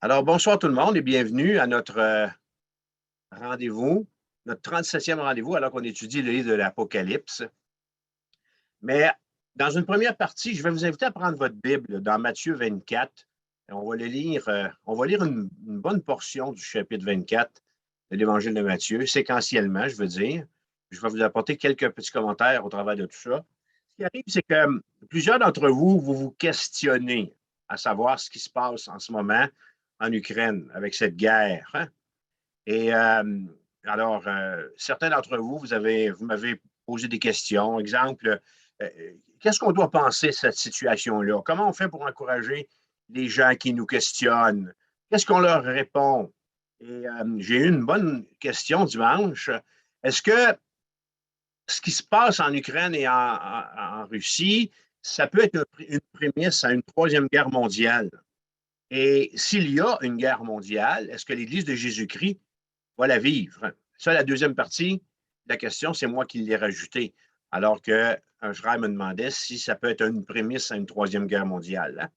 Alors, bonsoir tout le monde et bienvenue à notre rendez-vous, notre 37e rendez-vous, alors qu'on étudie le livre de l'Apocalypse. Mais dans une première partie, je vais vous inviter à prendre votre Bible dans Matthieu 24. Et on va le lire, on va lire une bonne portion du chapitre 24 de l'Évangile de Matthieu, séquentiellement, je veux dire. Je vais vous apporter quelques petits commentaires au travers de tout ça. Ce qui arrive, c'est que plusieurs d'entre vous, vous vous questionnez à savoir ce qui se passe en ce moment en Ukraine avec cette guerre. Hein? Et alors, certains d'entre vous, vous m'avez posé des questions. Exemple, qu'est-ce qu'on doit penser de cette situation-là? Comment on fait pour encourager les gens qui nous questionnent? Qu'est-ce qu'on leur répond? Et j'ai eu une bonne question dimanche. Est-ce que ce qui se passe en Ukraine et en Russie, ça peut être une prémisse à une troisième guerre mondiale? Et s'il y a une guerre mondiale, est-ce que l'Église de Jésus-Christ va la vivre? Ça, la deuxième partie de la question, c'est moi qui l'ai rajoutée, alors qu'un frère me demandait si ça peut être une prémisse à une troisième guerre mondiale. Hein?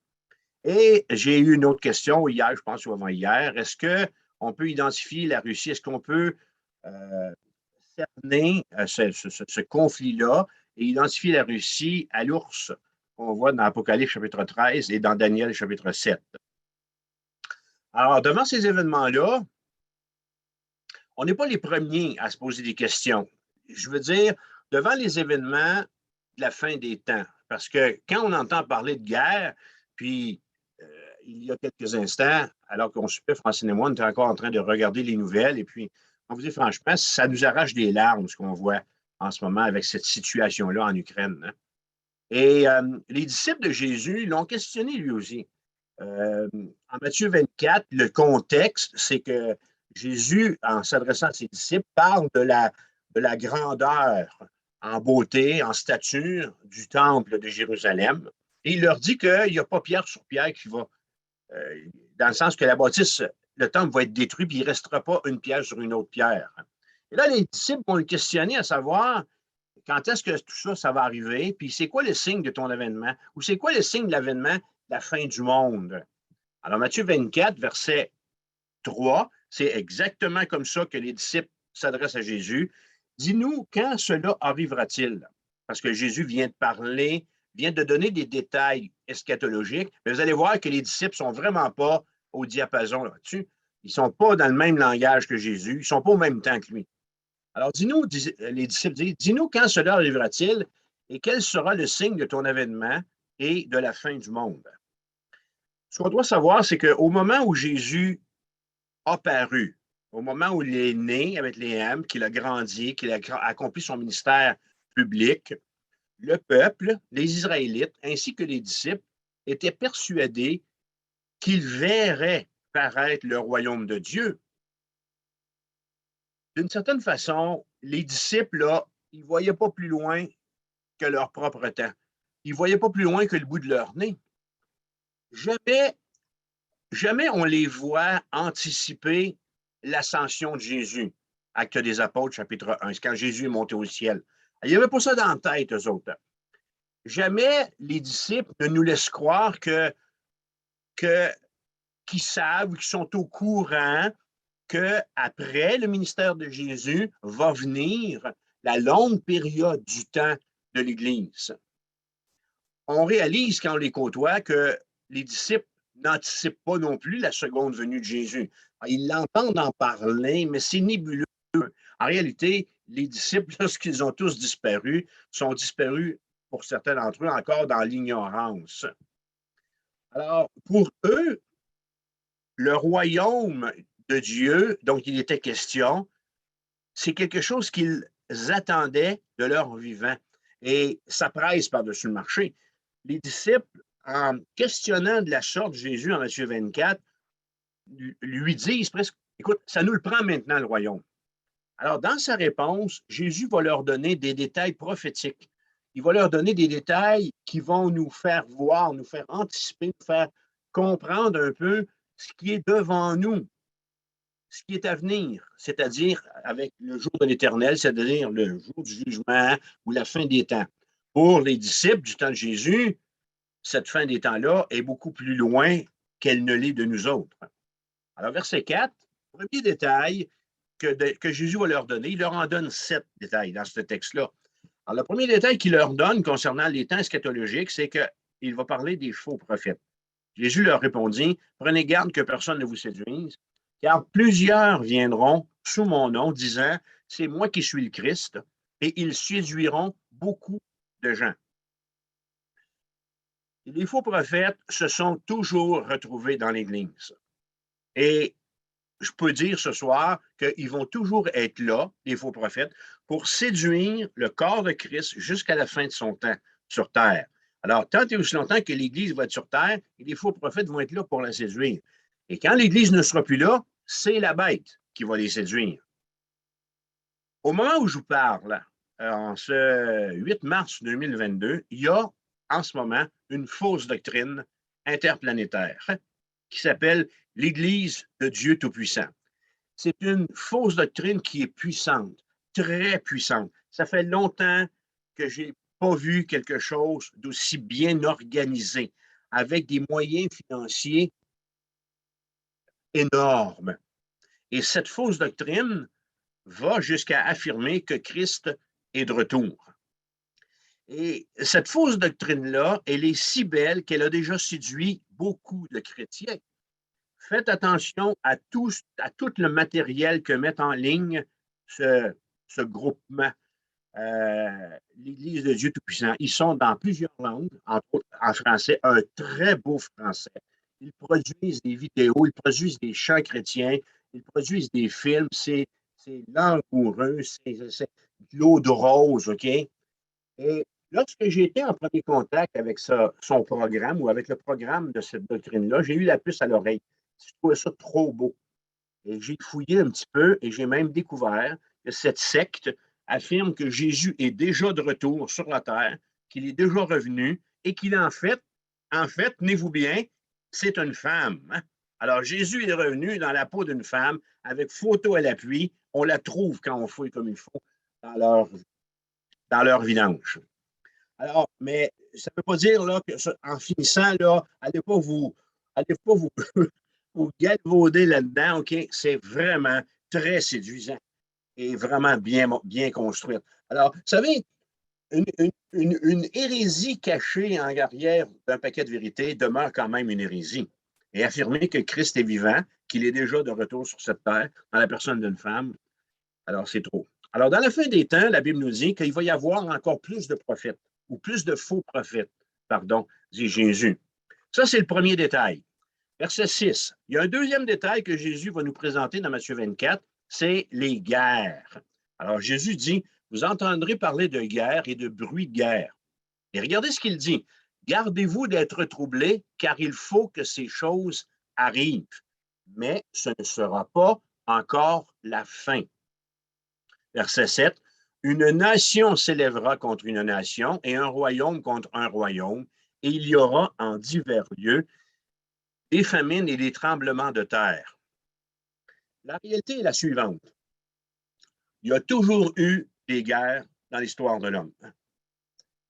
Et j'ai eu une autre question hier, je pense, ou avant-hier. Est-ce qu'on peut identifier la Russie? Est-ce qu'on peut euh, cerner ce conflit-là et identifier la Russie à l'ours qu'on voit dans Apocalypse chapitre 13 et dans Daniel chapitre 7? Alors, devant ces événements-là, on n'est pas les premiers à se poser des questions. Je veux dire, devant les événements de la fin des temps, parce que quand on entend parler de guerre, puis il y a quelques instants, alors qu'on soupait, Francine et moi, on était encore en train de regarder les nouvelles, et puis, on vous dit franchement, ça nous arrache des larmes, ce qu'on voit en ce moment avec cette situation-là en Ukraine. Hein? Et les disciples de Jésus l'ont questionné lui aussi. En Matthieu 24, le contexte, c'est que Jésus, en s'adressant à ses disciples, parle de la grandeur en beauté, en stature du temple de Jérusalem. Et il leur dit qu'il n'y a pas pierre sur pierre qui va, euh, dans le sens que la bâtisse, le temple va être détruit, puis il ne restera pas une pierre sur une autre pierre. Et là, les disciples vont le questionner à savoir quand est-ce que tout ça, ça va arriver, puis c'est quoi le signe de ton avènement, ou c'est quoi le signe de l'avènement de la fin du monde. Alors, Matthieu 24, verset 3, c'est exactement comme ça que les disciples s'adressent à Jésus. Dis-nous, quand cela arrivera-t-il? Parce que Jésus vient de parler, vient de donner des détails eschatologiques, mais vous allez voir que les disciples ne sont vraiment pas au diapason là-dessus. Ils ne sont pas dans le même langage que Jésus, ils ne sont pas au même temps que lui. Alors, dis-nous, les disciples disent, dis-nous quand cela arrivera-t-il et quel sera le signe de ton avènement et de la fin du monde? Ce qu'on doit savoir, c'est qu'au moment où Jésus a paru, au moment où il est né avec les M, qu'il a grandi, qu'il a accompli son ministère public, le peuple, les Israélites, ainsi que les disciples, étaient persuadés qu'ils verraient paraître le royaume de Dieu. D'une certaine façon, les disciples, là, ils ne voyaient pas plus loin que leur propre temps. Ils ne voyaient pas plus loin que le bout de leur nez. Jamais Jamais on les voit anticiper l'ascension de Jésus. Acte des Apôtres, chapitre 1. C'est quand Jésus est monté au ciel. Il n'y avait pas ça dans la tête, eux autres. Jamais les disciples ne nous laissent croire qu'ils savent, qu'ils sont au courant qu'après le ministère de Jésus va venir la longue période du temps de l'Église. On réalise quand on les côtoie que les disciples n'anticipent pas non plus la seconde venue de Jésus. Ils l'entendent en parler, mais c'est nébuleux. En réalité, les disciples, lorsqu'ils ont tous disparu, sont disparus, pour certains d'entre eux, encore dans l'ignorance. Alors, pour eux, le royaume de Dieu dont il était question, c'est quelque chose qu'ils attendaient de leur vivant. Et ça presse par-dessus le marché. Les disciples, en questionnant de la sorte Jésus en Matthieu 24, lui disent presque, écoute, ça nous le prend maintenant le royaume. Alors, dans sa réponse, Jésus va leur donner des détails prophétiques. Il va leur donner des détails qui vont nous faire voir, nous faire anticiper, nous faire comprendre un peu ce qui est devant nous, ce qui est à venir, c'est-à-dire avec le jour de l'éternel, c'est-à-dire le jour du jugement ou la fin des temps. Pour les disciples du temps de Jésus, cette fin des temps-là est beaucoup plus loin qu'elle ne l'est de nous autres. Alors, verset 4, premier détail que Jésus va leur donner, il leur en donne 7 détails dans ce texte-là. Alors, le premier détail qu'il leur donne concernant les temps eschatologiques, c'est qu'il va parler des faux prophètes. Jésus leur répondit, prenez garde que personne ne vous séduise, car plusieurs viendront sous mon nom, disant, c'est moi qui suis le Christ, et ils séduiront beaucoup de gens. Les faux prophètes se sont toujours retrouvés dans l'Église. Et je peux dire ce soir qu'ils vont toujours être là, les faux prophètes, pour séduire le corps de Christ jusqu'à la fin de son temps sur terre. Alors, tant et aussi longtemps que l'Église va être sur terre, les faux prophètes vont être là pour la séduire. Et quand l'Église ne sera plus là, c'est la bête qui va les séduire. Au moment où je vous parle, en ce 8 mars 2022, il y a en ce moment une fausse doctrine interplanétaire qui s'appelle l'Église de Dieu Tout-Puissant. C'est une fausse doctrine qui est puissante, très puissante. Ça fait longtemps que je n'ai pas vu quelque chose d'aussi bien organisé, avec des moyens financiers énormes. Et cette fausse doctrine va jusqu'à affirmer que Christ est de retour. Et cette fausse doctrine-là, elle est si belle qu'elle a déjà séduit beaucoup de chrétiens. Faites attention à tout le matériel que met en ligne ce groupement, l'Église de Dieu Tout-Puissant. Ils sont dans plusieurs langues, entre autres en français, un très beau français. Ils produisent des vidéos, ils produisent des chants chrétiens, ils produisent des films, c'est langoureux, c'est de l'eau de rose, OK? Et lorsque j'ai été en premier contact avec son programme ou avec le programme de cette doctrine-là, j'ai eu la puce à l'oreille. Je trouvais ça trop beau. Et j'ai fouillé un petit peu et j'ai même découvert que cette secte affirme que Jésus est déjà de retour sur la terre, qu'il est déjà revenu et qu'il en fait, tenez-vous bien, c'est une femme. Hein? Alors, Jésus est revenu dans la peau d'une femme avec photo à l'appui. On la trouve quand on fouille comme il faut dans leur vidange. Alors, mais ça ne veut pas dire là, qu'en finissant, là, allez pas vous, vous galvauder là-dedans, OK? C'est vraiment très séduisant et vraiment bien construite. Alors, vous savez, une hérésie cachée en arrière d'un paquet de vérités demeure quand même une hérésie. Et affirmer que Christ est vivant, qu'il est déjà de retour sur cette terre, dans la personne d'une femme, alors c'est trop. Alors, dans la fin des temps, la Bible nous dit qu'il va y avoir encore plus de prophètes, ou plus de faux prophètes, pardon, dit Jésus. Ça, c'est le premier détail. Verset 6. Il y a un deuxième détail que Jésus va nous présenter dans Matthieu 24, c'est les guerres. Alors, Jésus dit, vous entendrez parler de guerre et de bruit de guerre. Et regardez ce qu'il dit. Gardez-vous d'être troublés, car il faut que ces choses arrivent. Mais ce ne sera pas encore la fin. Verset 7. Une nation s'élèvera contre une nation et un royaume contre un royaume, et il y aura en divers lieux des famines et des tremblements de terre. La réalité est la suivante. Il y a toujours eu des guerres dans l'histoire de l'homme.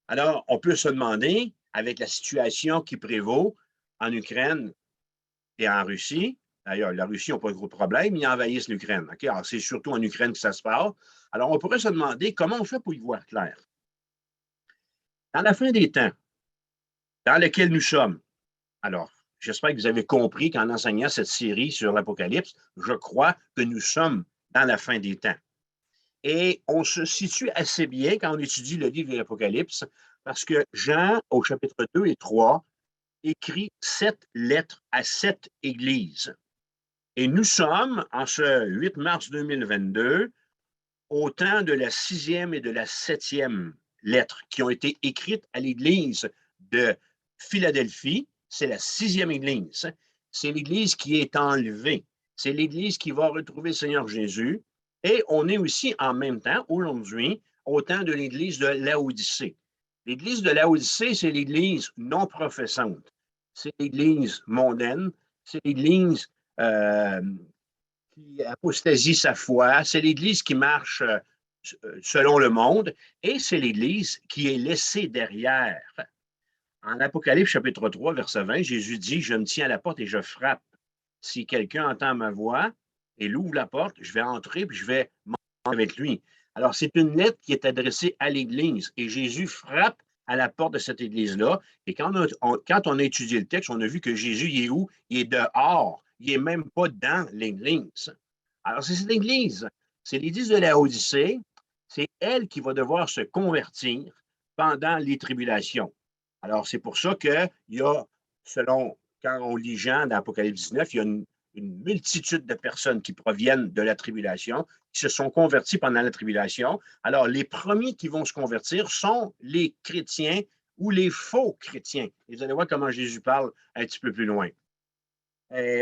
Alors, on peut se demander, avec la situation qui prévaut en Ukraine et en Russie, d'ailleurs, la Russie n'a pas de gros problème, ils envahissent l'Ukraine. Okay? Alors, c'est surtout en Ukraine que ça se passe. Alors, on pourrait se demander comment on fait pour y voir clair. Dans la fin des temps, dans lequel nous sommes, alors, j'espère que vous avez compris qu'en enseignant cette série sur l'Apocalypse, je crois que nous sommes dans la fin des temps. Et on se situe assez bien quand on étudie le livre de l'Apocalypse, parce que Jean, au chapitre 2 et 3, écrit 7 lettres à 7 églises. Et nous sommes, en ce 8 mars 2022, au temps de la 6e et de la 7e lettre qui ont été écrites à l'église de Philadelphie. C'est la 6e église. C'est l'église qui est enlevée. C'est l'église qui va retrouver le Seigneur Jésus. Et on est aussi en même temps, aujourd'hui, au temps de l'église de Laodicée. L'église de Laodicée, c'est l'église non professante. C'est l'église mondaine. C'est l'église qui apostasie sa foi. C'est l'Église qui marche selon le monde et c'est l'Église qui est laissée derrière. En Apocalypse chapitre 3, verset 20, Jésus dit, je me tiens à la porte et je frappe. si quelqu'un entend ma voix et il ouvre la porte, je vais entrer puis je vais manger avec lui. Alors, c'est une lettre qui est adressée à l'Église et Jésus frappe à la porte de cette Église-là. Et quand on a étudié le texte, on a vu que Jésus, il est où? Il est dehors. Il n'est même pas dans l'Église. Alors, c'est cette Église. C'est l'Église de la Odyssée. C'est elle qui va devoir se convertir pendant les tribulations. Alors, c'est pour ça qu'il y a, selon, quand on lit Jean dans Apocalypse 19, il y a une multitude de personnes qui proviennent de la tribulation, qui se sont convertis pendant la tribulation. Alors, les premiers qui vont se convertir sont les chrétiens ou les faux chrétiens. Et vous allez voir comment Jésus parle un petit peu plus loin. Et,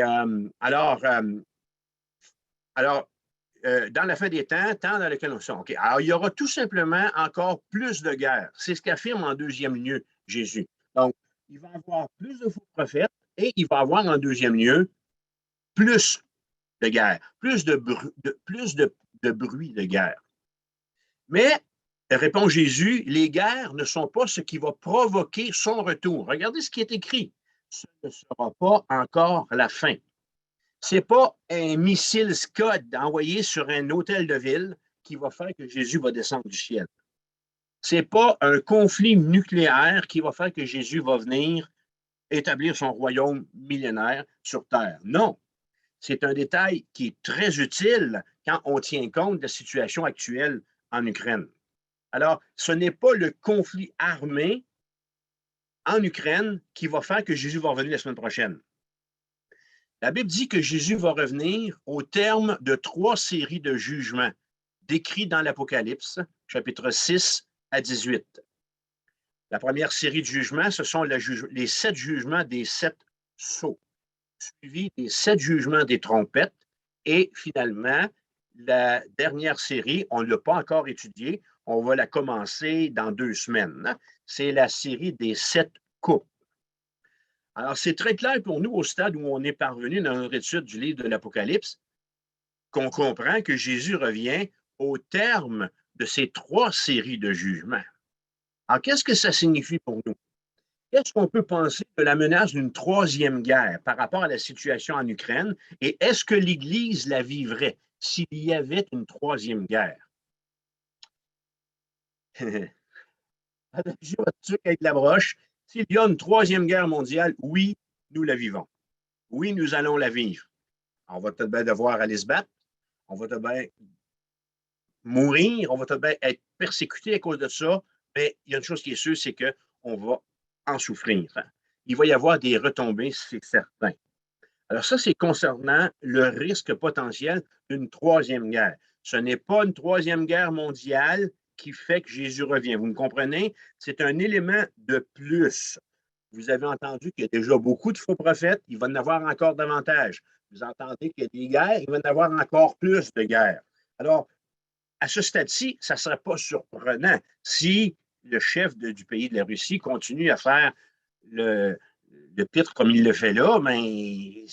dans la fin des temps, temps dans lequel on est. Okay. Alors, il y aura tout simplement encore plus de guerres. C'est ce qu'affirme en deuxième lieu Jésus. Donc, il va y avoir plus de faux prophètes et il va y avoir en deuxième lieu plus de guerre, plus de bruit de guerre. Mais, répond Jésus, les guerres ne sont pas ce qui va provoquer son retour. Regardez ce qui est écrit. Ce ne sera pas encore la fin. Ce n'est pas un missile Scud envoyé sur un hôtel de ville qui va faire que Jésus va descendre du ciel. Ce n'est pas un conflit nucléaire qui va faire que Jésus va venir établir son royaume millénaire sur Terre. Non. C'est un détail qui est très utile quand on tient compte de la situation actuelle en Ukraine. Alors, ce n'est pas le conflit armé en Ukraine qui va faire que Jésus va revenir la semaine prochaine. La Bible dit que Jésus va revenir au terme de 3 séries de jugements décrits dans l'Apocalypse, chapitre 6 à 18. La première série de jugements, ce sont les 7 jugements des 7 sceaux, suivis des 7 jugements des trompettes. Et finalement, la dernière série, on ne l'a pas encore étudiée, on va la commencer dans 2 semaines. C'est la série des 7 coupes. Alors, c'est très clair pour nous au stade où on est parvenu dans notre étude du livre de l'Apocalypse, qu'on comprend que Jésus revient au terme de ces 3 séries de jugements. Alors, qu'est-ce que ça signifie pour nous? Qu'est-ce qu'on peut penser de la menace d'une 3e guerre par rapport à la situation en Ukraine? Et est-ce que l'Église la vivrait s'il y avait une 3e guerre? Attachez votre truc avec la broche. S'il y a une 3e guerre mondiale, oui, nous la vivons. Oui, nous allons la vivre. On va peut-être bien devoir aller se battre. On va peut-être bien mourir. On va peut-être bien être persécuté à cause de ça. Mais il y a une chose qui est sûre, c'est qu'on va en souffrir. Il va y avoir des retombées, c'est certain. Alors ça, c'est concernant le risque potentiel d'une 3e guerre. Ce n'est pas une 3e guerre mondiale qui fait que Jésus revient. Vous me comprenez? C'est un élément de plus. Vous avez entendu qu'il y a déjà beaucoup de faux prophètes, il va y en avoir encore davantage. Vous entendez qu'il y a des guerres, il va y en avoir encore plus de guerres. Alors, à ce stade-ci, ça ne serait pas surprenant si le chef du pays de la Russie continue à faire le titre comme il le fait là, mais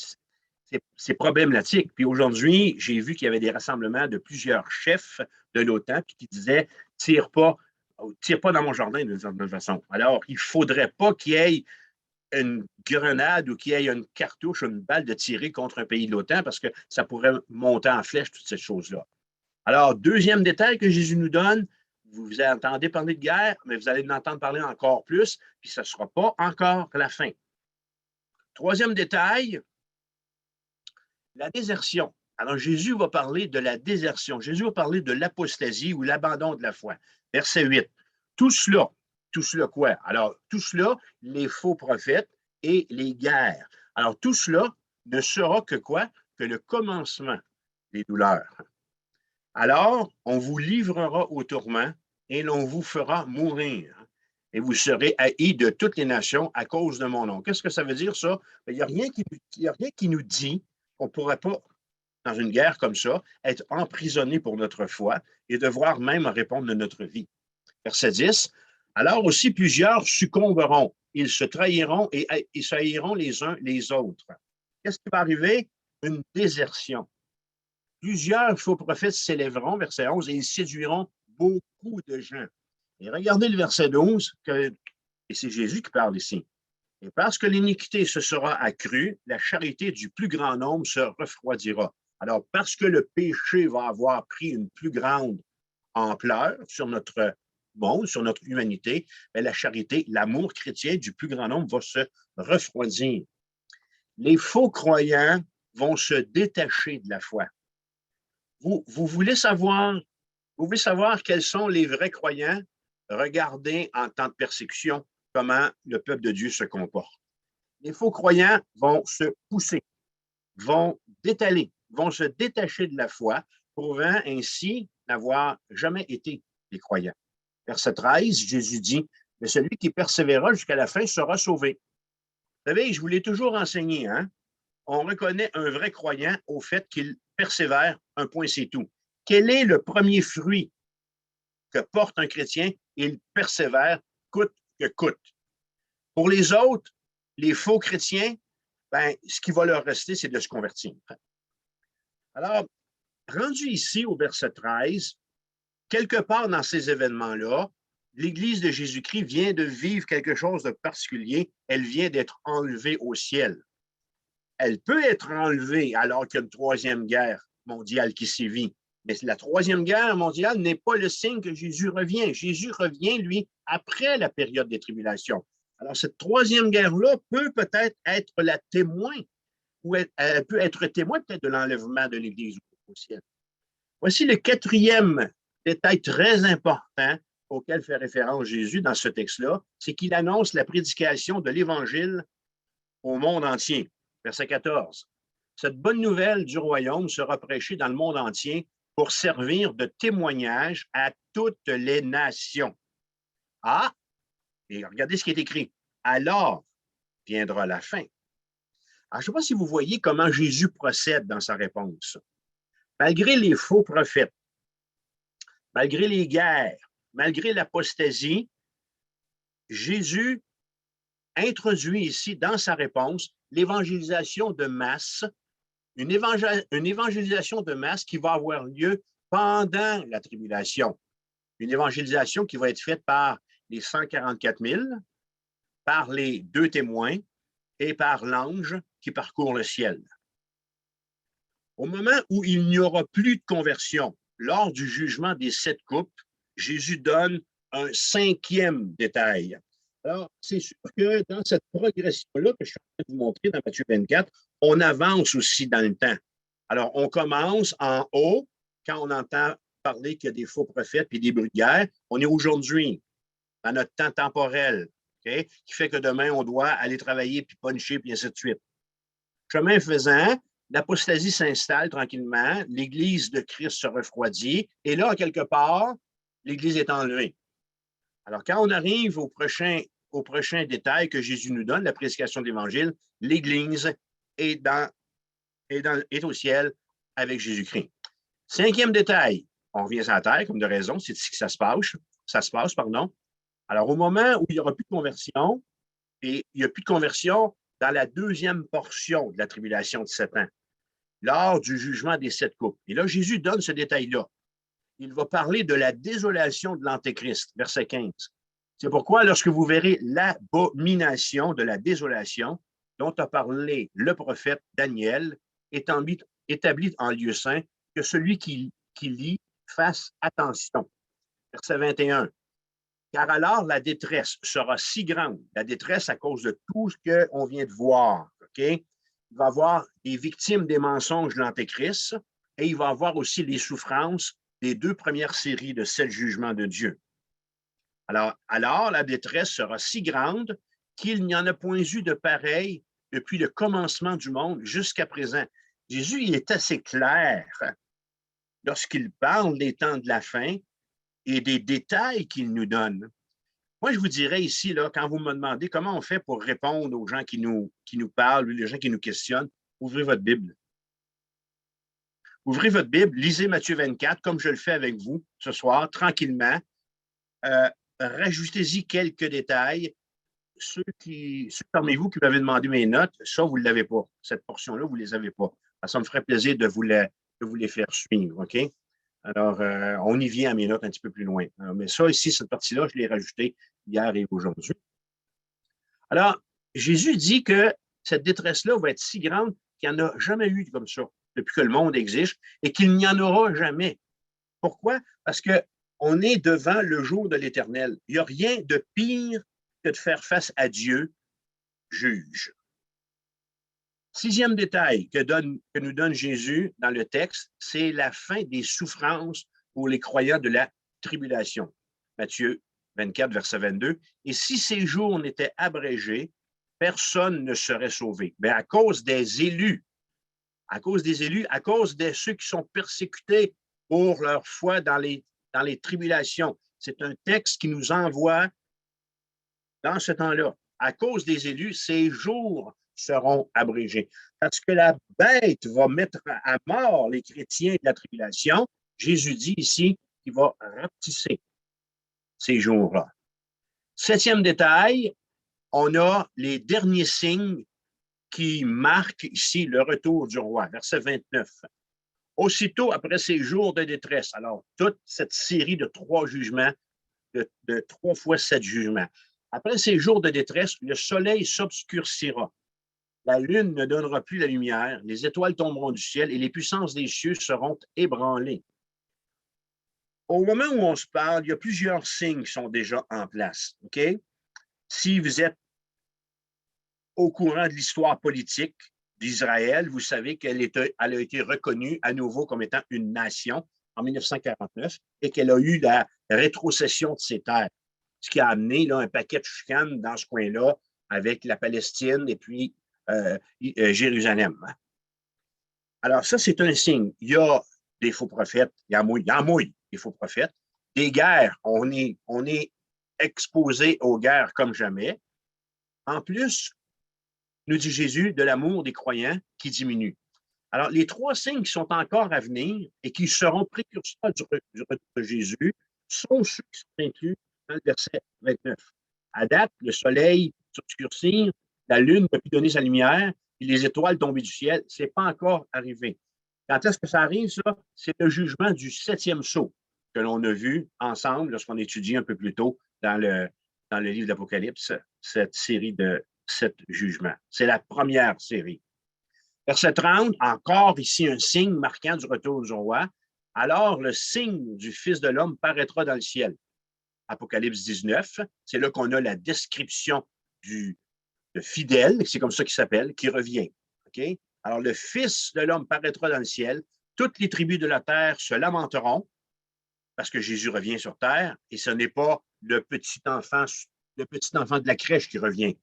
c'est problématique. Puis aujourd'hui, j'ai vu qu'il y avait des rassemblements de plusieurs chefs de l'OTAN qui disaient tire pas dans mon jardin d'une certaine façon. Alors, il ne faudrait pas qu'il y ait une grenade ou qu'il y ait une cartouche, une balle de tirer contre un pays de l'OTAN parce que ça pourrait monter en flèche, toutes ces choses-là. Alors, deuxième détail que Jésus nous donne, vous entendez parler de guerre, mais vous allez en entendre parler encore plus, puis ce ne sera pas encore la fin. Troisième détail, la désertion. Alors, Jésus va parler de la désertion. Jésus va parler de l'apostasie ou l'abandon de la foi. Verset 8. Tout cela quoi? Alors, tout cela, les faux prophètes et les guerres. Alors, tout cela ne sera que quoi? Que le commencement des douleurs. Alors, on vous livrera au tourment et l'on vous fera mourir. Et vous serez haïs de toutes les nations à cause de mon nom. Qu'est-ce que ça veut dire, ça? Il n'y a rien qui nous dit qu'on ne pourrait pas, dans une guerre comme ça, être emprisonné pour notre foi et devoir même répondre de notre vie. Verset 10. Alors aussi plusieurs succomberont. Ils se trahiront et ils se haïront les uns les autres. Qu'est-ce qui va arriver? Une désertion. Plusieurs faux prophètes s'élèveront, verset 11, et ils séduiront beaucoup de gens. Et regardez le verset 12, et c'est Jésus qui parle ici. Et parce que l'iniquité se sera accrue, la charité du plus grand nombre se refroidira. Alors, parce que le péché va avoir pris une plus grande ampleur sur notre monde, sur notre humanité, bien, la charité, l'amour chrétien du plus grand nombre va se refroidir. Les faux croyants vont se détacher de la foi. Vous voulez savoir quels sont les vrais croyants? Regardez en temps de persécution comment le peuple de Dieu se comporte. Les faux croyants vont se pousser, vont détaler, vont se détacher de la foi, prouvant ainsi n'avoir jamais été des croyants. Verset 13, Jésus dit, « Mais celui qui persévérera jusqu'à la fin sera sauvé. » Vous savez, je vous l'ai toujours enseigné, hein? On reconnaît un vrai croyant au fait qu'il persévère, un point c'est tout. Quel est le premier fruit que porte un chrétien? Il persévère, coûte que coûte. Pour les autres, les faux chrétiens, ben, ce qui va leur rester, c'est de se convertir. Alors, rendu ici au verset 13, quelque part dans ces événements-là, l'Église de Jésus-Christ vient de vivre quelque chose de particulier. Elle vient d'être enlevée au ciel. Elle peut être enlevée alors qu'il y a une troisième guerre mondiale qui sévit. Mais la troisième guerre mondiale n'est pas le signe que Jésus revient. Jésus revient, lui, après la période des tribulations. Alors, cette troisième guerre-là peut peut-être être la témoin, ou elle peut être témoin peut-être de l'enlèvement de l'Église au ciel. Voici le quatrième détail très important auquel fait référence Jésus dans ce texte-là, c'est qu'il annonce la prédication de l'Évangile au monde entier. Verset 14. Cette bonne nouvelle du royaume sera prêchée dans le monde entier pour servir de témoignage à toutes les nations. Ah, et regardez ce qui est écrit. Alors viendra la fin. Alors, je ne sais pas si vous voyez comment Jésus procède dans sa réponse. Malgré les faux prophètes, malgré les guerres, malgré l'apostasie, Jésus introduit ici dans sa réponse l'évangélisation de masse, une évangélisation de masse qui va avoir lieu pendant la tribulation. Une évangélisation qui va être faite par les 144 000, par les 2 témoins et par l'ange qui parcourt le ciel. Au moment où il n'y aura plus de conversion, lors du jugement des 7 couples, Jésus donne un 5e détail. Alors, c'est sûr que dans cette progression-là que je suis en train de vous montrer dans Matthieu 24, on avance aussi dans le temps. Alors, on commence en haut, quand on entend parler qu'il y a des faux prophètes et des bruits de guerre. On est aujourd'hui, dans notre temps temporel, okay, qui fait que demain, on doit aller travailler, puis puncher, puis ainsi de suite. Chemin faisant, l'apostasie s'installe tranquillement, l'Église de Christ se refroidit, et là, quelque part, l'Église est enlevée. Alors, quand on arrive au prochain détail que Jésus nous donne, la prédication de l'Évangile, l'Église est au ciel avec Jésus-Christ. 5e détail, on revient sur la terre, comme de raison, c'est ici que ça se passe. Alors, au moment où il n'y aura plus de conversion, et il n'y a plus de conversion dans la 2e portion de la tribulation de 7 ans, lors du jugement des 7 couples. Et là, Jésus donne ce détail-là. Il va parler de la désolation de l'Antéchrist, verset 15. C'est pourquoi, lorsque vous verrez l'abomination de la désolation dont a parlé le prophète Daniel, établi en lieu saint, que celui qui lit fasse attention. Verset 21. Car alors la détresse sera si grande, la détresse à cause de tout ce qu'on vient de voir. Okay? Il va y avoir des victimes des mensonges de l'Antéchrist et il va y avoir aussi les souffrances des 2 premières séries de 7 jugements de Dieu. Alors la détresse sera si grande qu'il n'y en a point eu de pareil depuis le commencement du monde jusqu'à présent. Jésus, il est assez clair lorsqu'il parle des temps de la fin et des détails qu'il nous donne. Moi, je vous dirais ici, là, quand vous me demandez comment on fait pour répondre aux gens qui nous parlent, les gens qui nous questionnent, ouvrez votre Bible. Ouvrez votre Bible, lisez Matthieu 24, comme je le fais avec vous ce soir, tranquillement. Rajoutez-y quelques détails. Ceux parmi vous qui m'avaient demandé mes notes, ça, vous ne l'avez pas. Cette portion-là, vous ne les avez pas. Ça me ferait plaisir de vous les faire suivre, OK? Alors, on y vient à mes notes un petit peu plus loin. Mais ça, ici, cette partie-là, je l'ai rajoutée hier et aujourd'hui. Alors, Jésus dit que cette détresse-là va être si grande qu'il n'y en a jamais eu comme ça depuis que le monde existe et qu'il n'y en aura jamais. Pourquoi? Parce qu'on est devant le jour de l'Éternel. Il n'y a rien de pire que de faire face à Dieu, juge. Sixième détail que nous donne Jésus dans le texte, c'est la fin des souffrances pour les croyants de la tribulation. Matthieu 24, verset 22. Et si ces jours n'étaient abrégés, personne ne serait sauvé. Mais à cause des élus, à cause de ceux qui sont persécutés pour leur foi dans les tribulations. C'est un texte qui nous envoie dans ce temps-là. À cause des élus, ces jours seront abrégés. Parce que la bête va mettre à mort les chrétiens de la tribulation. Jésus dit ici qu'il va rapetisser ces jours-là. Septième détail, on a les derniers signes qui marquent ici le retour du roi, verset 29. Aussitôt après ces jours de détresse, alors toute cette série de 3 jugements, de 3 fois 7 jugements. Après ces jours de détresse, le soleil s'obscurcira. La lune ne donnera plus la lumière, les étoiles tomberont du ciel et les puissances des cieux seront ébranlées. Au moment où on se parle, il y a plusieurs signes qui sont déjà en place. OK? Si vous êtes au courant de l'histoire politique d'Israël, vous savez qu'elle a été reconnue à nouveau comme étant une nation en 1949 et qu'elle a eu la rétrocession de ses terres, ce qui a amené là, un paquet de chicanes dans ce coin-là avec la Palestine et puis Jérusalem. Alors ça, c'est un signe. Il y a des faux prophètes, il y en mouille des faux prophètes. Des guerres, on est exposé aux guerres comme jamais. En plus, nous dit Jésus, de l'amour des croyants qui diminue. Alors, les 3 signes qui sont encore à venir et qui seront précurseurs du retour de Jésus sont ceux qui sont inclus dans le verset 29. À date, le soleil s'obscurcit, la lune n'a plus donné sa lumière, et les étoiles tombées du ciel. Ce n'est pas encore arrivé. Quand est-ce que ça arrive, ça? C'est le jugement du 7e sceau que l'on a vu ensemble lorsqu'on étudie un peu plus tôt dans le livre d'Apocalypse, cette série de 7 jugements. C'est la première série. Verset 30, encore ici un signe marquant du retour du roi. Alors le signe du Fils de l'homme paraîtra dans le ciel. Apocalypse 19, c'est là qu'on a la description de fidèle, c'est comme ça qu'il s'appelle, qui revient. Okay? Alors le Fils de l'homme paraîtra dans le ciel. Toutes les tribus de la terre se lamenteront parce que Jésus revient sur terre et ce n'est pas le petit enfant de la crèche qui revient.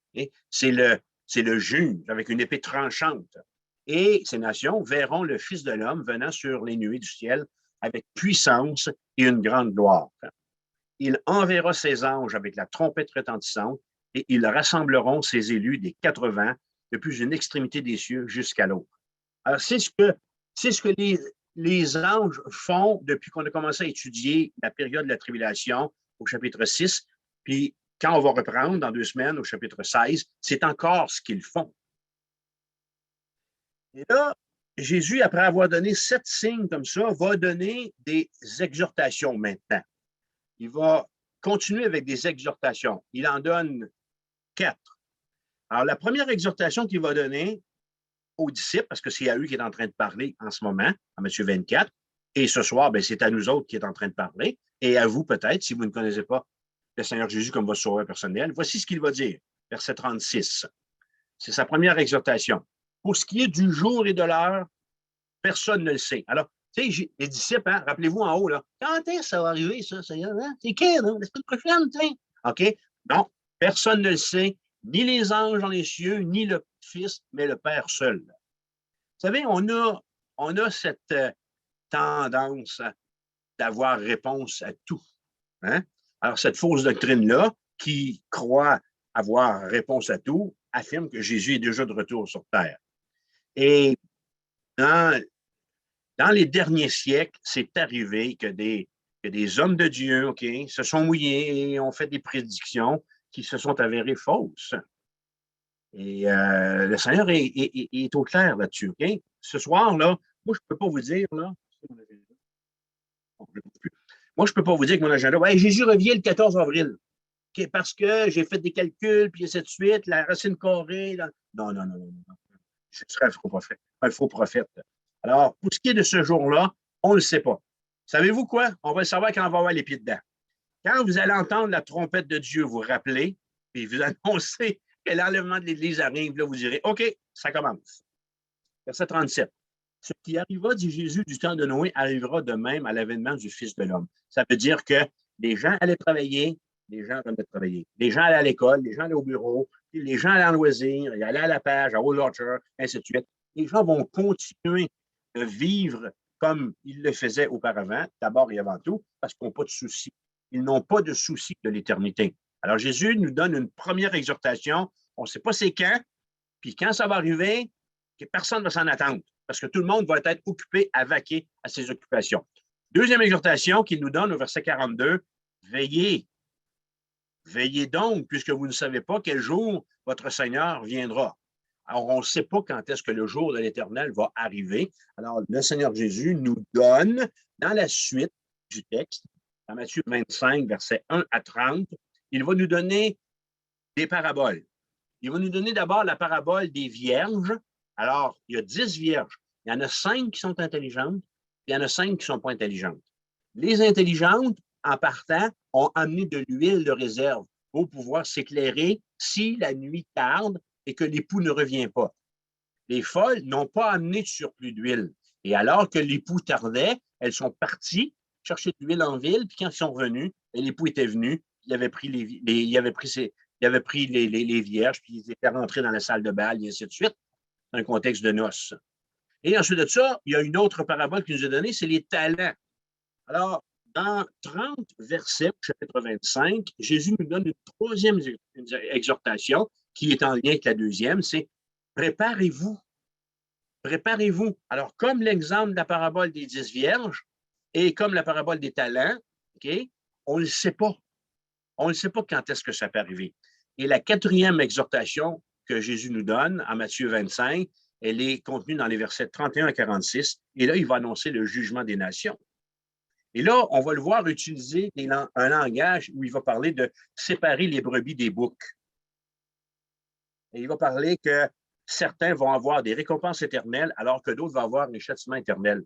C'est le juge avec une épée tranchante. Et ces nations verront le Fils de l'homme venant sur les nuées du ciel avec puissance et une grande gloire. Il enverra ses anges avec la trompette retentissante et ils rassembleront ses élus des 4 vents depuis une extrémité des cieux jusqu'à l'autre. Alors, c'est ce que les anges font depuis qu'on a commencé à étudier la période de la tribulation au chapitre 6. Puis, quand on va reprendre dans 2 semaines au chapitre 16, c'est encore ce qu'ils font. Et là, Jésus, après avoir donné 7 signes comme ça, va donner des exhortations maintenant. Il va continuer avec des exhortations. Il en donne 4. Alors, la première exhortation qu'il va donner aux disciples, parce que c'est à eux qu'il est en train de parler en ce moment, à Matthieu 24, et ce soir, ben, c'est à nous autres qu'il est en train de parler, et à vous peut-être, si vous ne connaissez pas le Seigneur Jésus comme votre sauveur personnel. Voici ce qu'il va dire, verset 36. C'est sa première exhortation. Pour ce qui est du jour et de l'heure, personne ne le sait. Alors, tu sais, les disciples, hein, rappelez-vous en haut, là, quand est-ce que ça va arriver, ça, Seigneur? Hein? C'est quand, hein? La semaine prochaine, tu sais? OK? Non, personne ne le sait, ni les anges dans les cieux, ni le Fils, mais le Père seul. Vous savez, on a cette tendance d'avoir réponse à tout. Hein? Alors, cette fausse doctrine-là, qui croit avoir réponse à tout, affirme que Jésus est déjà de retour sur terre. Et dans les derniers siècles, c'est arrivé que des hommes de Dieu, OK, se sont mouillés et ont fait des prédictions qui se sont avérées fausses. Et le Seigneur est au clair là-dessus, OK? Ce soir-là, moi, je ne peux pas vous dire, là, moi, je ne peux pas vous dire que mon agenda, ouais, Jésus revient le 14 avril. parce que j'ai fait des calculs, puis ainsi de suite, la racine carrée. Non, non, non, non, non. Je serais un faux prophète. Alors, pour ce qui est de ce jour-là, on ne le sait pas. Savez-vous quoi? On va le savoir quand on va avoir les pieds dedans. Quand vous allez entendre la trompette de Dieu vous rappeler, puis vous annoncez que l'enlèvement de l'Église arrive, là, vous direz, OK, ça commence. Verset 37. Ce qui arriva, dit Jésus, du temps de Noé, arrivera de même à l'avènement du Fils de l'homme. Ça veut dire que les gens allaient travailler, les gens revenaient travailler. Les gens allaient à l'école, les gens allaient au bureau, les gens allaient en loisir, ils allaient à la page, à Old Orchard, ainsi de suite. Les gens vont continuer de vivre comme ils le faisaient auparavant, d'abord et avant tout, parce qu'ils n'ont pas de soucis. Ils n'ont pas de soucis de l'éternité. Alors, Jésus nous donne une première exhortation. On ne sait pas c'est quand, puis quand ça va arriver, personne ne va s'en attendre, parce que tout le monde va être occupé à vaquer à ses occupations. Deuxième exhortation qu'il nous donne au verset 42, veillez. Veillez donc, puisque vous ne savez pas quel jour votre Seigneur viendra. Alors, on ne sait pas quand est-ce que le jour de l'Éternel va arriver. Alors, le Seigneur Jésus nous donne, dans la suite du texte, dans Matthieu 25, versets 1 à 30, il va nous donner des paraboles. Il va nous donner d'abord la parabole des vierges. Alors, il y a 10 vierges. Il y en a 5 qui sont intelligentes, puis il y en a 5 qui ne sont pas intelligentes. Les intelligentes, en partant, ont amené de l'huile de réserve pour pouvoir s'éclairer si la nuit tarde et que l'époux ne revient pas. Les folles n'ont pas amené de surplus d'huile. Et alors que l'époux tardait, elles sont parties chercher de l'huile en ville, puis quand ils sont revenus, l'époux était venu, il avait pris les vierges, puis ils étaient rentrés dans la salle de bal, et ainsi de suite, dans un contexte de noces. Et ensuite de ça, il y a une autre parabole qui nous est donnée, c'est les talents. Alors, dans 30 versets, chapitre 25, Jésus nous donne une troisième exhortation qui est en lien avec la deuxième, c'est préparez-vous. Préparez-vous. Alors, comme l'exemple de la parabole des 10 vierges et comme la parabole des talents, okay, on ne le sait pas. On ne sait pas quand est-ce que ça peut arriver. Et la quatrième exhortation que Jésus nous donne en Matthieu 25, elle est contenue dans les versets 31 à 46. Et là, il va annoncer le jugement des nations. Et là, on va le voir utiliser un langage où il va parler de séparer les brebis des boucs. Et il va parler que certains vont avoir des récompenses éternelles alors que d'autres vont avoir des châtiments éternels.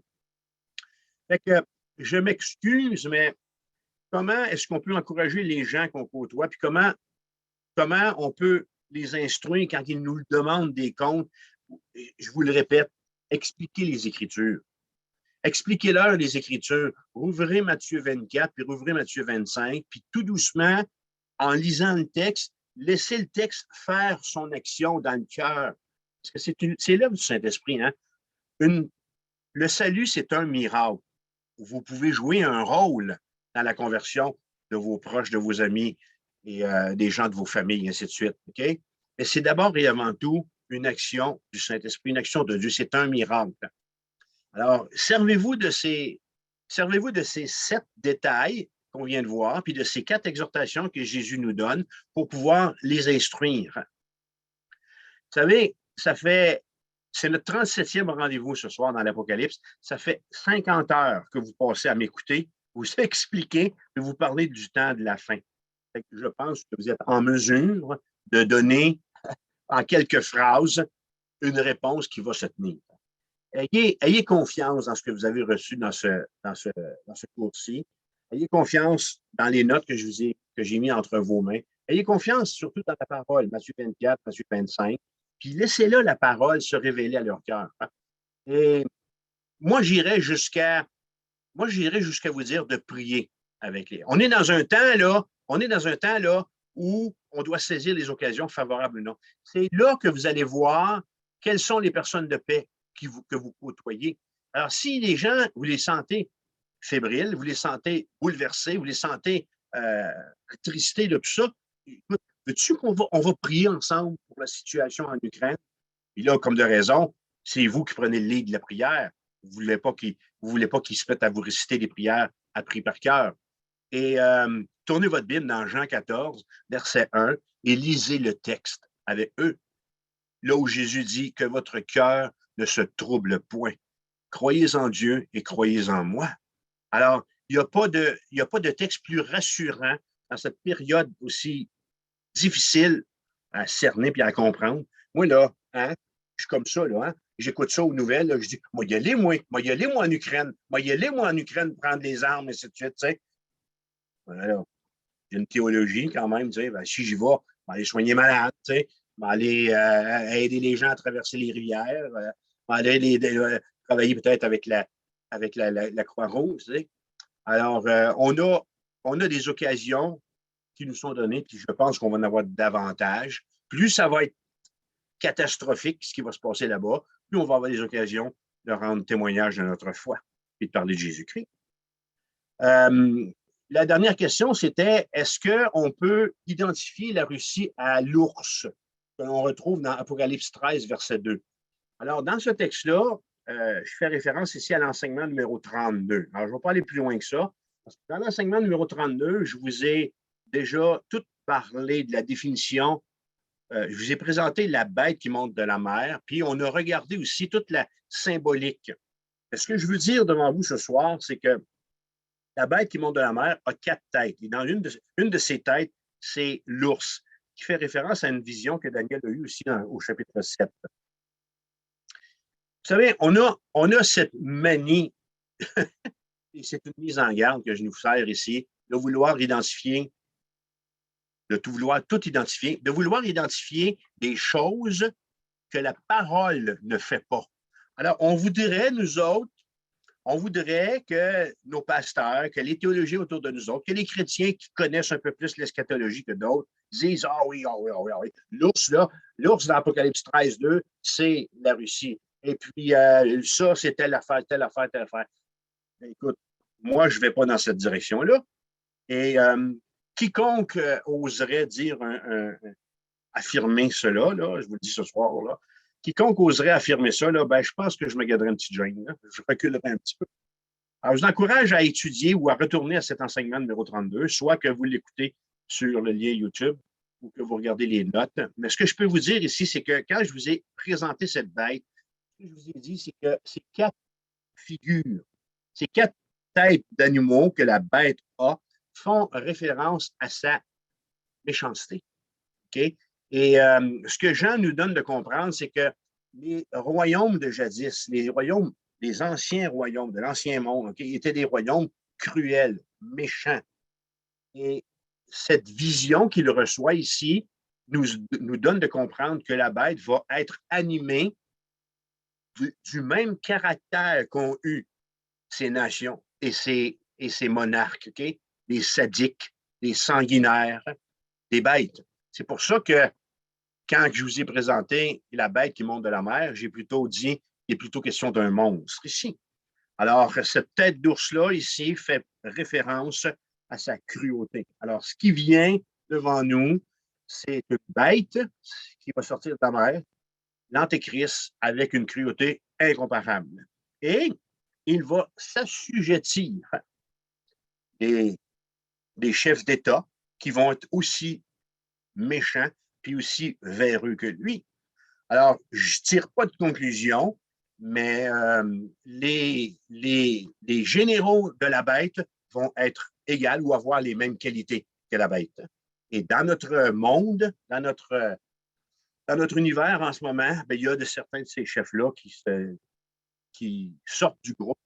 Fait que je m'excuse, mais comment est-ce qu'on peut encourager les gens qu'on côtoie, puis comment on peut les instruire quand ils nous demandent des comptes? Je vous le répète, expliquez les Écritures. Expliquez-leur les Écritures. Rouvrez Matthieu 24, puis rouvrez Matthieu 25, puis tout doucement, en lisant le texte, laissez le texte faire son action dans le cœur. Parce que c'est l'œuvre du Saint-Esprit. Hein? Le salut, c'est un miracle. Vous pouvez jouer un rôle dans la conversion de vos proches, de vos amis et des gens de vos familles, et ainsi de suite. Okay? Mais c'est d'abord et avant tout une action du Saint-Esprit, une action de Dieu. C'est un miracle. Alors, servez-vous de ces 7 détails qu'on vient de voir, puis de ces 4 exhortations que Jésus nous donne pour pouvoir les instruire. Vous savez, c'est notre 37e rendez-vous ce soir dans l'Apocalypse. Ça fait 50 heures que vous passez à m'écouter, vous expliquer et vous parler du temps de la fin. Je pense que vous êtes en mesure de donner en quelques phrases une réponse qui va se tenir. Ayez confiance dans ce que vous avez reçu dans ce cours-ci. Ayez confiance dans les notes que j'ai mis entre vos mains. Ayez confiance surtout dans la parole, Matthieu 24, Matthieu 25. Puis laissez-là la parole se révéler à leur cœur. Et moi, j'irais jusqu'à vous dire de prier avec les. On est dans un temps là où on doit saisir les occasions favorables ou non. C'est là que vous allez voir quelles sont les personnes de paix que vous côtoyez. Alors, si les gens, vous les sentez fébriles, vous les sentez bouleversés, vous les sentez attristés de tout ça, veux-tu qu'on va prier ensemble pour la situation en Ukraine? Et là, comme de raison, c'est vous qui prenez le lead de la prière. Vous ne voulez pas qu'ils se mettent à vous réciter des prières apprises par cœur. Et tournez votre Bible dans Jean 14, verset 1, et lisez le texte avec eux. Là où Jésus dit que votre cœur ne se trouble point. Croyez en Dieu et croyez en moi. Alors, il n'y a pas de texte plus rassurant dans cette période aussi difficile à cerner puis à comprendre. Moi, là, hein, je suis comme ça, là, hein, j'écoute ça aux nouvelles, là, je dis, moi, y aller, moi, y aller, moi, en Ukraine, moi, y aller, moi, en Ukraine, prendre les armes, et ainsi de suite, tu sais. Voilà, j'ai une théologie quand même, tu sais, ben, si j'y vais, je vais aller soigner malade, tu sais, je vais aller aider les gens à traverser les rivières, je vais aller travailler peut-être avec la Croix-Rouge, tu sais. Alors, on a des occasions qui nous sont données, puis je pense qu'on va en avoir davantage. Plus ça va être catastrophique, ce qui va se passer là-bas, plus on va avoir des occasions de rendre témoignage de notre foi et de parler de Jésus-Christ. La dernière question, c'était est-ce qu'on peut identifier la Russie à l'ours que l'on retrouve dans Apocalypse 13, verset 2? Alors, dans ce texte-là, je fais référence ici à l'enseignement numéro 32. Alors, je ne vais pas aller plus loin que ça. Parce que dans l'enseignement numéro 32, je vous ai déjà tout parlé de la définition. Je vous ai présenté la bête qui monte de la mer, puis on a regardé aussi toute la symbolique. Ce que je veux dire devant vous ce soir, c'est que la bête qui monte de la mer a 4 têtes. Et dans une de ces têtes, c'est l'ours, qui fait référence à une vision que Daniel a eue aussi au chapitre 7. Vous savez, on a cette manie, et c'est une mise en garde que je nous sers ici, de vouloir identifier, de tout vouloir tout identifier, de vouloir identifier des choses que la parole ne fait pas. Alors, on voudrait, nous autres, on voudrait que nos pasteurs, que les théologiens autour de nous autres, que les chrétiens qui connaissent un peu plus l'eschatologie que d'autres, disent ah oui, ah oui, ah oui, ah oui. L'ours, là, l'ours dans Apocalypse 13, 2, c'est la Russie. Et puis, ça, c'est telle affaire, telle affaire, telle affaire. Écoute, moi, je ne vais pas dans cette direction-là. Et quiconque oserait dire affirmer cela, là, je vous le dis ce soir, là, quiconque oserait affirmer ça, là, ben, je pense que je me garderai une petite gêne. Là. Je reculerai un petit peu. Alors, je vous encourage à étudier ou à retourner à cet enseignement numéro 32, soit que vous l'écoutez sur le lien YouTube ou que vous regardez les notes. Mais ce que je peux vous dire ici, c'est que quand je vous ai présenté cette bête, ce que je vous ai dit, c'est que ces 4 figures, ces 4 têtes d'animaux que la bête a font référence à sa méchanceté. Okay? Et ce que Jean nous donne de comprendre, c'est que les royaumes de jadis, les anciens royaumes de l'ancien monde, okay, étaient des royaumes cruels, méchants. Et cette vision qu'il reçoit ici nous donne de comprendre que la bête va être animée du même caractère qu'ont eu ces nations et ces monarques, okay? Les sadiques, les sanguinaires, des bêtes. C'est pour ça que quand je vous ai présenté la bête qui monte de la mer, j'ai plutôt dit qu'il est plutôt question d'un monstre ici. Alors, cette tête d'ours-là, ici, fait référence à sa cruauté. Alors, ce qui vient devant nous, c'est une bête qui va sortir de la mer, l'Antéchrist, avec une cruauté incomparable. Et il va s'assujettir des chefs d'État qui vont être aussi méchants puis aussi véreux que lui. Alors, je ne tire pas de conclusion, mais les généraux de la bête vont être égaux ou avoir les mêmes qualités que la bête. Et dans notre monde, dans notre univers en ce moment, bien, il y a certains de ces chefs-là qui sortent du groupe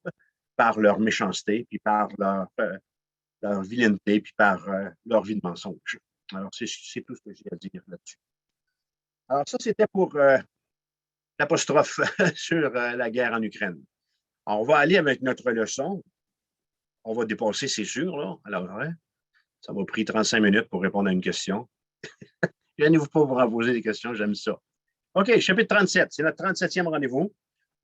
par leur méchanceté, puis par leur vilaineté, puis par leur vie de mensonge. Alors, c'est tout ce que j'ai à dire là-dessus. Alors, ça, c'était pour l'apostrophe sur la guerre en Ukraine. Alors, on va aller avec notre leçon. On va dépasser, c'est sûr, là. Alors, hein, ça m'a pris 35 minutes pour répondre à une question. Gênez-vous pas pour en poser des questions, j'aime ça. OK, chapitre 37, c'est notre 37e rendez-vous.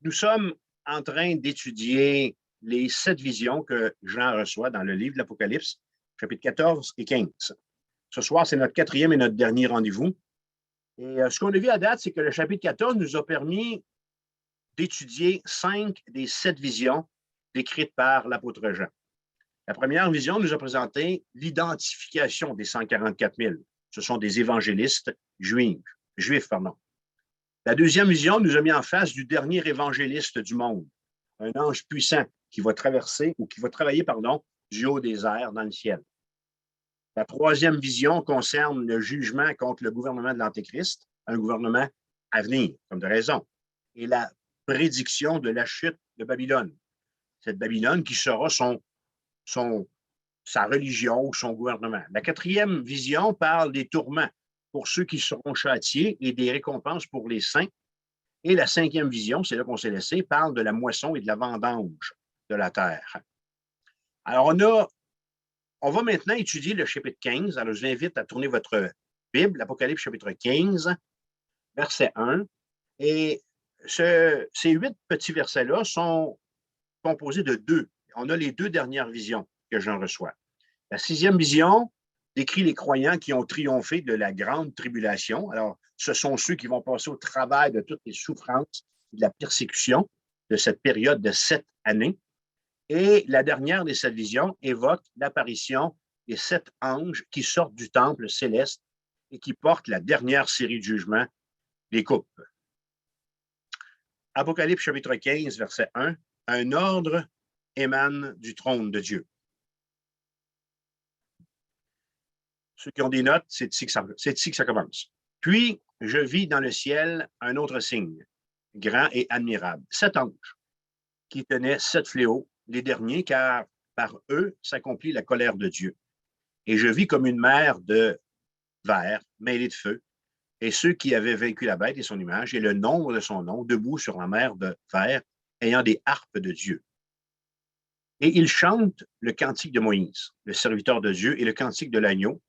Nous sommes en train d'étudier les 7 visions que Jean reçoit dans le livre de l'Apocalypse, chapitres 14 et 15. Ce soir, c'est notre 4e et notre dernier rendez-vous. Et ce qu'on a vu à date, c'est que le chapitre 14 nous a permis d'étudier 5 des 7 visions décrites par l'apôtre Jean. La première vision nous a présenté l'identification des 144 000. Ce sont des évangélistes juifs. La deuxième vision nous a mis en face du dernier évangéliste du monde, un ange puissant qui va traverser ou qui va travailler, du haut des airs dans le ciel. La troisième vision concerne le jugement contre le gouvernement de l'Antéchrist, un gouvernement à venir, comme de raison, et la prédiction de la chute de Babylone. Cette Babylone qui sera sa religion ou son gouvernement. La quatrième vision parle des tourments pour ceux qui seront châtiés et des récompenses pour les saints. Et la cinquième vision, c'est là qu'on s'est laissé, parle de la moisson et de la vendange de la terre. Alors, on va maintenant étudier le chapitre 15. Alors, je vous invite à tourner votre Bible, l'Apocalypse chapitre 15, verset 1. Et ces 8 petits versets-là sont composés de 2. On a les 2 dernières visions que j'en reçois. La 6e vision décrit les croyants qui ont triomphé de la grande tribulation. Alors, ce sont ceux qui vont passer au travers de toutes les souffrances et de la persécution de cette période de 7 années. Et la dernière des 7 visions évoque l'apparition des 7 anges qui sortent du temple céleste et qui portent la dernière série de jugements, les coupes. Apocalypse chapitre 15, verset 1. Un ordre émane du trône de Dieu. Ceux qui ont des notes, c'est ici que ça commence. Puis, je vis dans le ciel un autre signe, grand et admirable. 7 anges qui tenaient 7 fléaux, les derniers, car par eux s'accomplit la colère de Dieu. Et je vis comme une mer de verre mêlée de feu, et ceux qui avaient vaincu la bête et son image, et le nombre de son nom, debout sur la mer de verre, ayant des harpes de Dieu. Et ils chantent le cantique de Moïse, le serviteur de Dieu, et le cantique de l'agneau,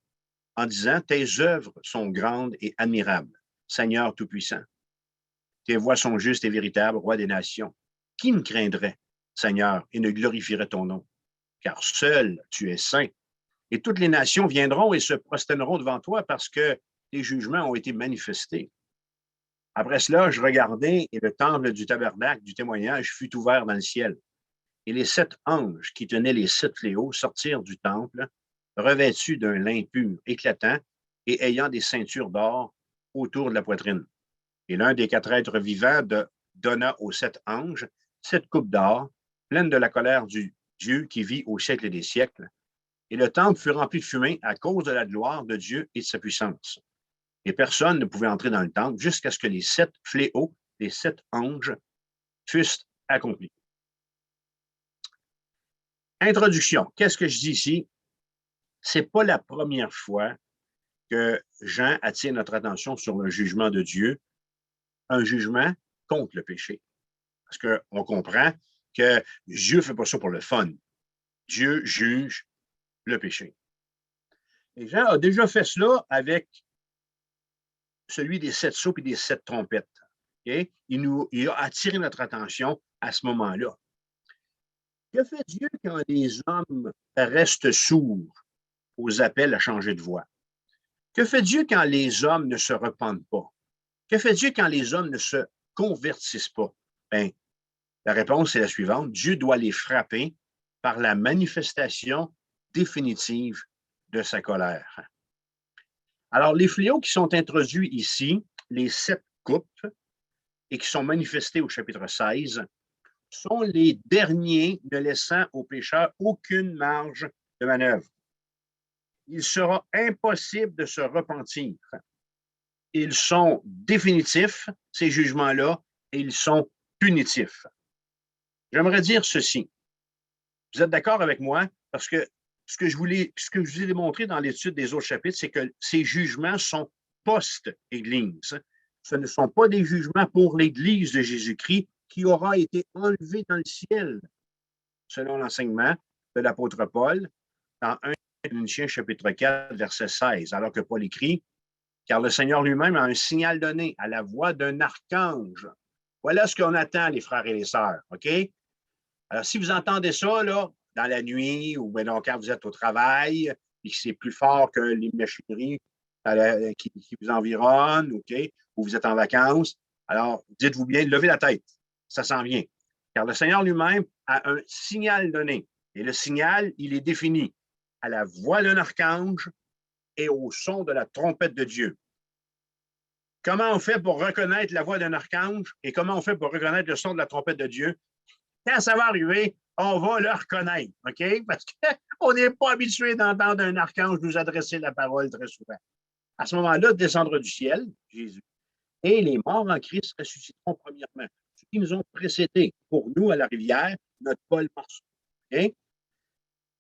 en disant, tes œuvres sont grandes et admirables, Seigneur Tout-Puissant. Tes voies sont justes et véritables, Roi des nations. Qui me craindrait, Seigneur, et ne glorifierait ton nom? Car seul tu es saint. Et toutes les nations viendront et se prosterneront devant toi parce que tes jugements ont été manifestés. Après cela, je regardai et le temple du tabernacle du témoignage fut ouvert dans le ciel. Et les 7 anges qui tenaient les 7 fléaux sortirent du temple, revêtus d'un lin pur, éclatant, et ayant des ceintures d'or autour de la poitrine. Et l'un des 4 êtres vivants donna aux 7 anges 7 coupes d'or, pleines de la colère du Dieu qui vit au siècle des siècles. Et le temple fut rempli de fumée à cause de la gloire de Dieu et de sa puissance. Et personne ne pouvait entrer dans le temple jusqu'à ce que les 7 fléaux des 7 anges fussent accomplis. Introduction. Qu'est-ce que je dis ici? Ce n'est pas la première fois que Jean attire notre attention sur le jugement de Dieu, un jugement contre le péché. Parce qu'on comprend que Dieu ne fait pas ça pour le fun. Dieu juge le péché. Et Jean a déjà fait cela avec celui des 7 sceaux et des 7 trompettes. Okay? Il a attiré notre attention à ce moment-là. Que fait Dieu quand les hommes restent sourds aux appels à changer de voie? Que fait Dieu quand les hommes ne se repentent pas? Que fait Dieu quand les hommes ne se convertissent pas? Bien, la réponse est la suivante. Dieu doit les frapper par la manifestation définitive de sa colère. Alors, les fléaux qui sont introduits ici, les 7 coupes, et qui sont manifestés au chapitre 16, sont les derniers ne laissant aux pécheurs aucune marge de manœuvre. Il sera impossible de se repentir. Ils sont définitifs, ces jugements-là, et ils sont punitifs. J'aimerais dire ceci. Vous êtes d'accord avec moi? Parce que ce que je vous ai démontré dans l'étude des autres chapitres, c'est que ces jugements sont post-Église. Ce ne sont pas des jugements pour l'Église de Jésus-Christ qui aura été enlevée dans le ciel, selon l'enseignement de l'apôtre Paul, dans 1 Corinthiens chapitre 4, verset 16, alors que Paul écrit, « Car le Seigneur lui-même a un signal donné à la voix d'un archange. » Voilà ce qu'on attend, les frères et les sœurs, OK? Alors, si vous entendez ça, là, dans la nuit ou bien quand vous êtes au travail, et que c'est plus fort que les machineries qui vous environnent, OK, ou vous êtes en vacances, alors dites-vous bien, levez la tête, ça s'en vient. Car le Seigneur lui-même a un signal donné. Et le signal, il est défini à la voix d'un archange et au son de la trompette de Dieu. Comment on fait pour reconnaître la voix d'un archange et comment on fait pour reconnaître le son de la trompette de Dieu? quand ça va arriver, on va le reconnaître, OK? Parce qu'on n'est pas habitué d'entendre un archange nous adresser la parole très souvent. À ce moment-là, descendre du ciel, Jésus, et les morts en Christ ressusciteront premièrement. Ceux qui nous ont précédés, pour nous, à la rivière, notre Paul Marceau. Okay?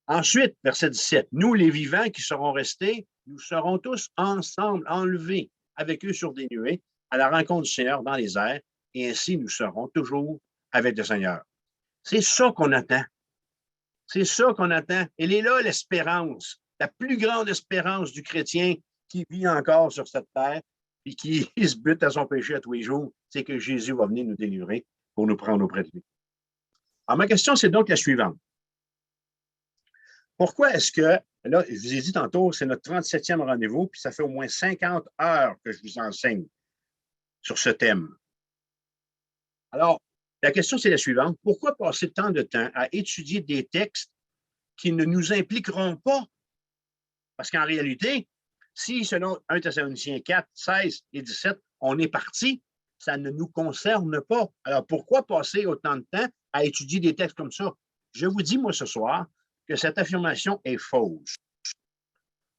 Ensuite, verset 17, nous, les vivants qui serons restés, nous serons tous ensemble enlevés avec eux sur des nuées à la rencontre du Seigneur dans les airs, et ainsi nous serons toujours avec le Seigneur. C'est ça qu'on attend. C'est ça qu'on attend. Elle est là, l'espérance, la plus grande espérance du chrétien qui vit encore sur cette terre et qui se bute à son péché à tous les jours, c'est que Jésus va venir nous délivrer pour nous prendre auprès de lui. Alors, ma question, c'est donc la suivante. Pourquoi est-ce que, là, je vous ai dit tantôt, c'est notre 37e rendez-vous, puis ça fait au moins 50 heures que je vous enseigne sur ce thème. Alors, la question, c'est la suivante. Pourquoi passer tant de temps à étudier des textes qui ne nous impliqueront pas? Parce qu'en réalité, si, selon 1 Thessaloniciens 4, 16 et 17, on est parti, ça ne nous concerne pas. Alors, pourquoi passer autant de temps à étudier des textes comme ça? Je vous dis, moi, ce soir, que cette affirmation est fausse.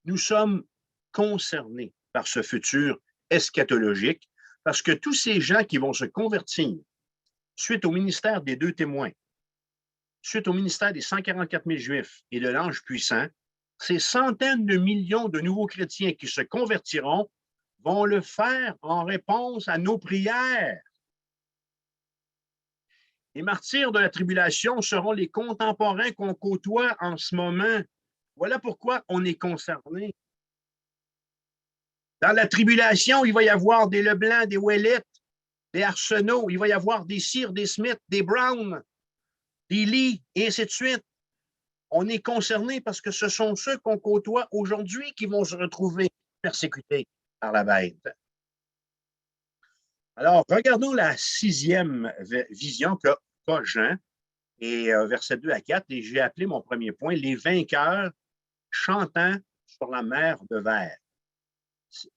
Nous sommes concernés par ce futur eschatologique parce que tous ces gens qui vont se convertir suite au ministère des 2 témoins, suite au ministère des 144 000 Juifs et de l'ange puissant, ces centaines de millions de nouveaux chrétiens qui se convertiront vont le faire en réponse à nos prières. Les martyrs de la tribulation seront les contemporains qu'on côtoie en ce moment. Voilà pourquoi on est concerné. Dans la tribulation, il va y avoir des Leblanc, des Ouellet, des Arsenault, il va y avoir des Cyr, des Smith, des Brown, des Lee, et ainsi de suite. On est concerné parce que ce sont ceux qu'on côtoie aujourd'hui qui vont se retrouver persécutés par la bête. Alors, regardons la 6e vision qu'a Jean, et versets 2 à 4, et j'ai appelé mon premier point « Les vainqueurs chantant sur la mer de verre ». Ça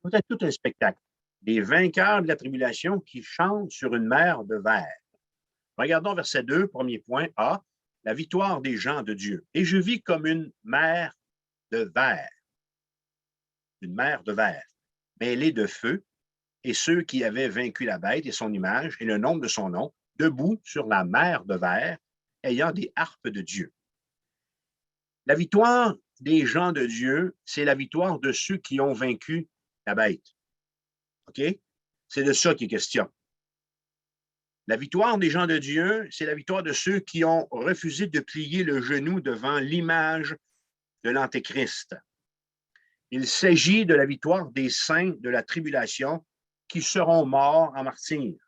peut être tout un spectacle. Les vainqueurs de la tribulation qui chantent sur une mer de verre. Regardons verset 2, premier point A, la victoire des gens de Dieu. Et je vis comme une mer de verre. Une mer de verre, mêlée de feu, et ceux qui avaient vaincu la bête et son image et le nombre de son nom, debout sur la mer de verre, ayant des harpes de Dieu. La victoire des gens de Dieu, c'est la victoire de ceux qui ont vaincu la bête. OK? C'est de ça qu'il est question. La victoire des gens de Dieu, c'est la victoire de ceux qui ont refusé de plier le genou devant l'image de l'Antéchrist. Il s'agit de la victoire des saints de la tribulation qui seront morts en martyrs.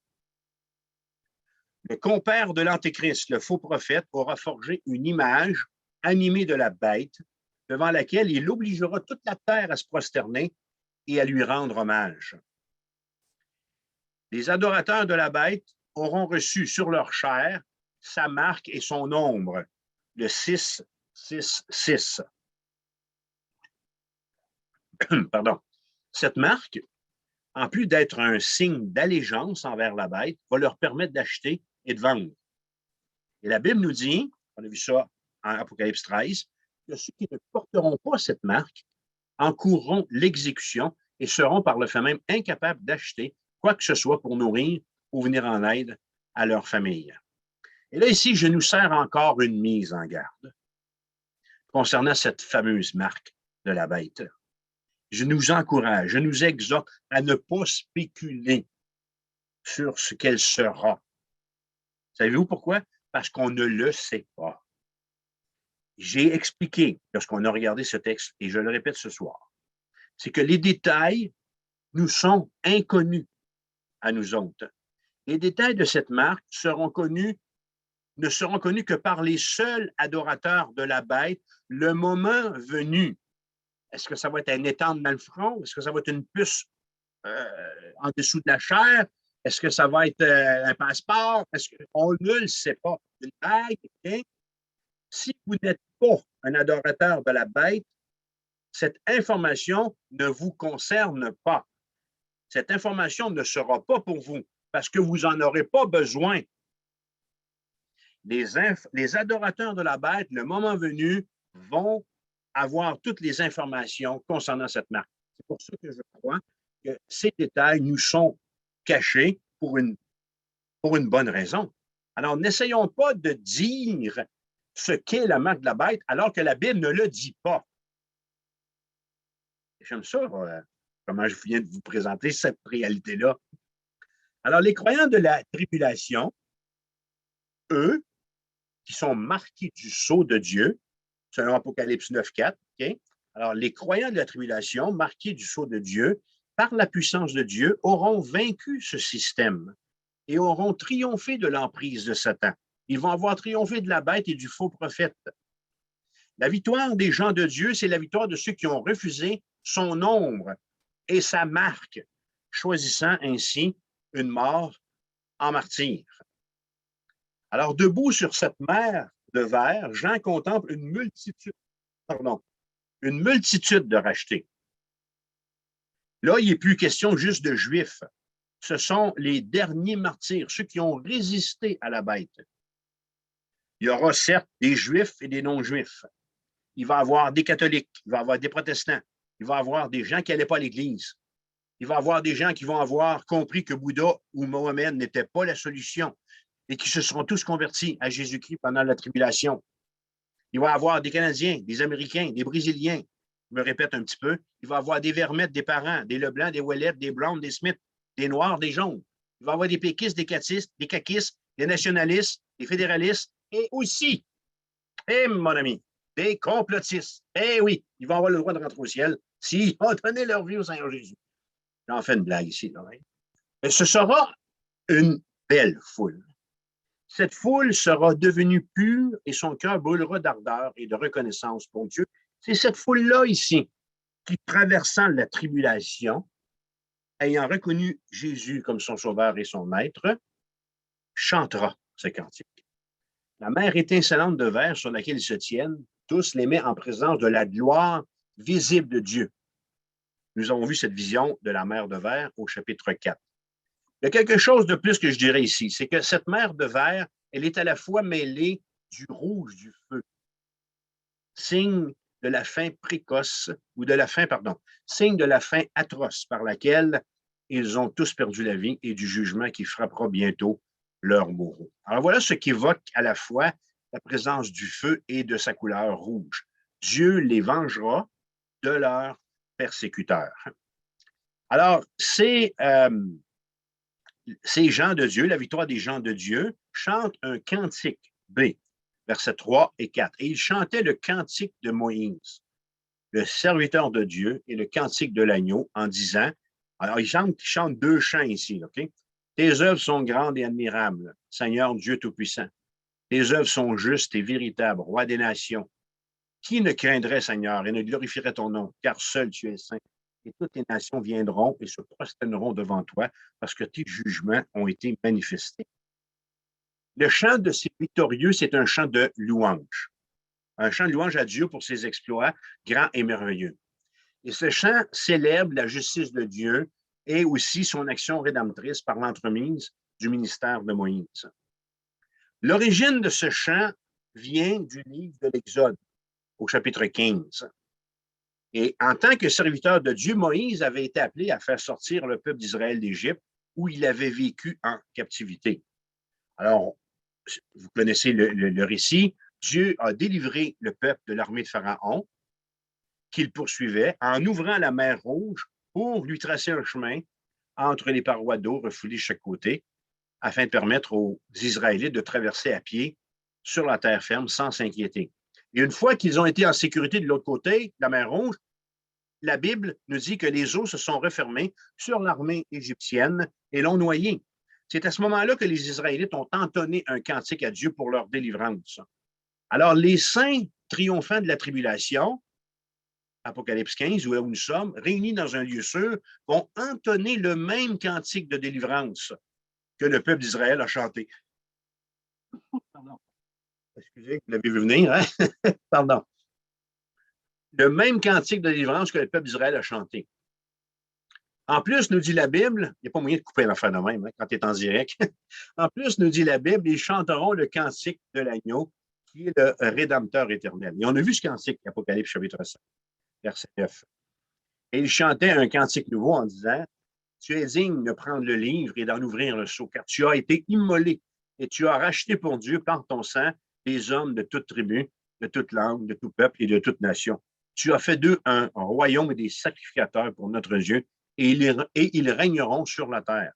Le compère de l'Antéchrist, le faux prophète, aura forgé une image animée de la bête devant laquelle il obligera toute la terre à se prosterner et à lui rendre hommage. Les adorateurs de la bête auront reçu sur leur chair sa marque et son nombre, le 666. Pardon. Cette marque, en plus d'être un signe d'allégeance envers la bête, va leur permettre d'acheter et de vendre. Et la Bible nous dit, on a vu ça en Apocalypse 13, que ceux qui ne porteront pas cette marque encourront l'exécution et seront par le fait même incapables d'acheter quoi que ce soit pour nourrir ou venir en aide à leur famille. Et là, ici, je nous sers encore une mise en garde concernant cette fameuse marque de la bête. Je nous encourage, je nous exhorte à ne pas spéculer sur ce qu'elle sera. Savez-vous pourquoi? Parce qu'on ne le sait pas. J'ai expliqué, lorsqu'on a regardé ce texte, et je le répète ce soir, c'est que les détails nous sont inconnus à nous autres. Les détails de cette marque ne seront connus que par les seuls adorateurs de la bête le moment venu. Est-ce que ça va être un étendre dans le front? Est-ce que ça va être une puce en dessous de la chair? Est-ce que ça va être un passeport? On ne le sait pas. Une bague, okay? Si vous n'êtes pas un adorateur de la bête, cette information ne vous concerne pas. Cette information ne sera pas pour vous parce que vous n'en aurez pas besoin. les adorateurs de la bête, le moment venu, vont avoir toutes les informations concernant cette marque. C'est pour ça que je crois que ces détails nous sont cachés pour une bonne raison. Alors, n'essayons pas de dire ce qu'est la marque de la bête alors que la Bible ne le dit pas. J'aime ça, comment je viens de vous présenter cette réalité-là. Alors, les croyants de la tribulation, eux, qui sont marqués du sceau de Dieu, selon Apocalypse 9,4, okay? Alors, les croyants de la tribulation, marqués du sceau de Dieu, par la puissance de Dieu, auront vaincu ce système et auront triomphé de l'emprise de Satan. Ils vont avoir triomphé de la bête et du faux prophète. La victoire des gens de Dieu, c'est la victoire de ceux qui ont refusé son ombre et sa marque, choisissant ainsi une mort en martyr. Alors, debout sur cette mer de verre, Jean contemple une multitude de rachetés. Là, il n'est plus question juste de Juifs. Ce sont les derniers martyrs, ceux qui ont résisté à la bête. Il y aura certes des Juifs et des non-Juifs. Il va y avoir des catholiques, il va y avoir des protestants, il va y avoir des gens qui n'allaient pas à l'Église. Il va y avoir des gens qui vont avoir compris que Bouddha ou Mohamed n'était pas la solution et qui se seront tous convertis à Jésus-Christ pendant la tribulation. Il va y avoir des Canadiens, des Américains, des Brésiliens. Je me répète un petit peu. Il va y avoir des Vermettes, des Parents, des Leblanc, des Ouellettes, des Browns, des Smith, des Noirs, des Jaunes. Il va y avoir des péquistes, des caquistes, des nationalistes, des fédéralistes et aussi, mon ami, des complotistes. Oui, ils vont avoir le droit de rentrer au ciel s'ils ont donné leur vie au Seigneur Jésus. J'en fais une blague ici. Là, hein? Mais ce sera une belle foule. Cette foule sera devenue pure et son cœur brûlera d'ardeur et de reconnaissance pour Dieu. C'est cette foule-là ici qui, traversant la tribulation, ayant reconnu Jésus comme son sauveur et son maître, chantera ce cantique. La mer étincelante de verre sur laquelle ils se tiennent, tous les met en présence de la gloire visible de Dieu. Nous avons vu cette vision de la mer de verre au chapitre 4. Il y a quelque chose de plus que je dirais ici, c'est que cette mer de verre, elle est à la fois mêlée du rouge du feu, signe de la fin précoce, signe de la fin atroce par laquelle ils ont tous perdu la vie et du jugement qui frappera bientôt leurs bourreaux. Alors voilà ce qu'évoque à la fois la présence du feu et de sa couleur rouge. Dieu les vengera de leurs persécuteurs. Alors, ces gens de Dieu, la victoire des gens de Dieu, chantent un cantique, B, versets 3 et 4. Et ils chantaient le cantique de Moïse, le serviteur de Dieu, et le cantique de l'agneau, en disant, alors ils chantent deux chants ici, OK? Tes œuvres sont grandes et admirables, Seigneur Dieu Tout-Puissant. Tes œuvres sont justes et véritables, Roi des nations. Qui ne craindrait, Seigneur, et ne glorifierait ton nom, car seul tu es saint. Et toutes les nations viendront et se prosterneront devant toi parce que tes jugements ont été manifestés. Le chant de ces victorieux, c'est un chant de louange. Un chant de louange à Dieu pour ses exploits grands et merveilleux. Et ce chant célèbre la justice de Dieu et aussi son action rédemptrice par l'entremise du ministère de Moïse. L'origine de ce chant vient du livre de l'Exode, au chapitre 15. Et en tant que serviteur de Dieu, Moïse avait été appelé à faire sortir le peuple d'Israël d'Égypte, où il avait vécu en captivité. Alors, vous connaissez le récit. Dieu a délivré le peuple de l'armée de Pharaon qu'il poursuivait en ouvrant la mer Rouge pour lui tracer un chemin entre les parois d'eau refoulées de chaque côté, afin de permettre aux Israélites de traverser à pied sur la terre ferme sans s'inquiéter. Et une fois qu'ils ont été en sécurité de l'autre côté, la mer Rouge, la Bible nous dit que les eaux se sont refermées sur l'armée égyptienne et l'ont noyée. C'est à ce moment-là que les Israélites ont entonné un cantique à Dieu pour leur délivrance. Alors, les saints triomphants de la tribulation, Apocalypse 15, où nous sommes, réunis dans un lieu sûr, vont entonner le même cantique de délivrance que le peuple d'Israël a chanté. Pardon. Excusez, vous l'avez vu venir, hein? Pardon. Le même cantique de délivrance que le peuple d'Israël a chanté. En plus, nous dit la Bible, il n'y a pas moyen de couper l'affaire de même quand tu es en direct. En plus, nous dit la Bible, ils chanteront le cantique de l'agneau, qui est le Rédempteur éternel. Et on a vu ce cantique, Apocalypse chapitre 5, verset 9. Et ils chantaient un cantique nouveau en disant, tu es digne de prendre le livre et d'en ouvrir le sceau, car tu as été immolé et tu as racheté pour Dieu par ton sang des hommes de toute tribu, de toute langue, de tout peuple et de toute nation. Tu as fait d'eux un royaume et des sacrificateurs pour notre Dieu, et ils régneront sur la terre.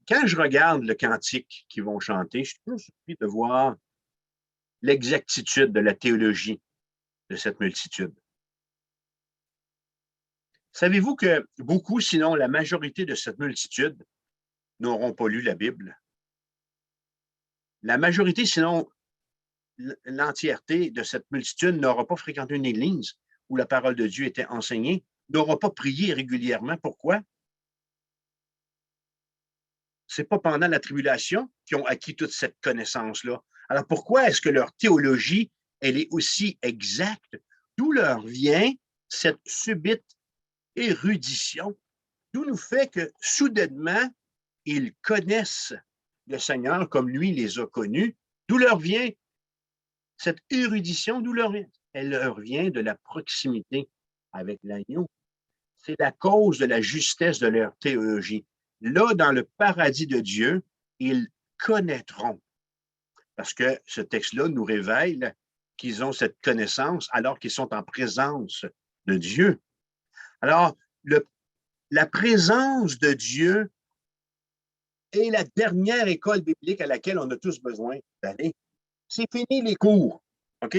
Quand je regarde le cantique qu'ils vont chanter, je suis toujours surpris de voir l'exactitude de la théologie de cette multitude. Savez-vous que beaucoup, sinon la majorité de cette multitude, n'auront pas lu la Bible? La majorité, sinon l'entièreté de cette multitude, n'aura pas fréquenté une église où la parole de Dieu était enseignée, n'aura pas prié régulièrement. Pourquoi? Ce n'est pas pendant la tribulation qu'ils ont acquis toute cette connaissance-là. Alors pourquoi est-ce que leur théologie, elle est aussi exacte? D'où leur vient cette subite érudition? D'où nous fait que soudainement, ils connaissent le Seigneur comme lui les a connus. D'où leur vient cette érudition? D'où leur vient? Elle leur vient de la proximité avec l'agneau. C'est la cause de la justesse de leur théologie. Là, dans le paradis de Dieu, ils connaîtront. Parce que ce texte-là nous révèle qu'ils ont cette connaissance alors qu'ils sont en présence de Dieu. Alors, la présence de Dieu est la dernière école biblique à laquelle on a tous besoin d'aller. C'est fini les cours, OK?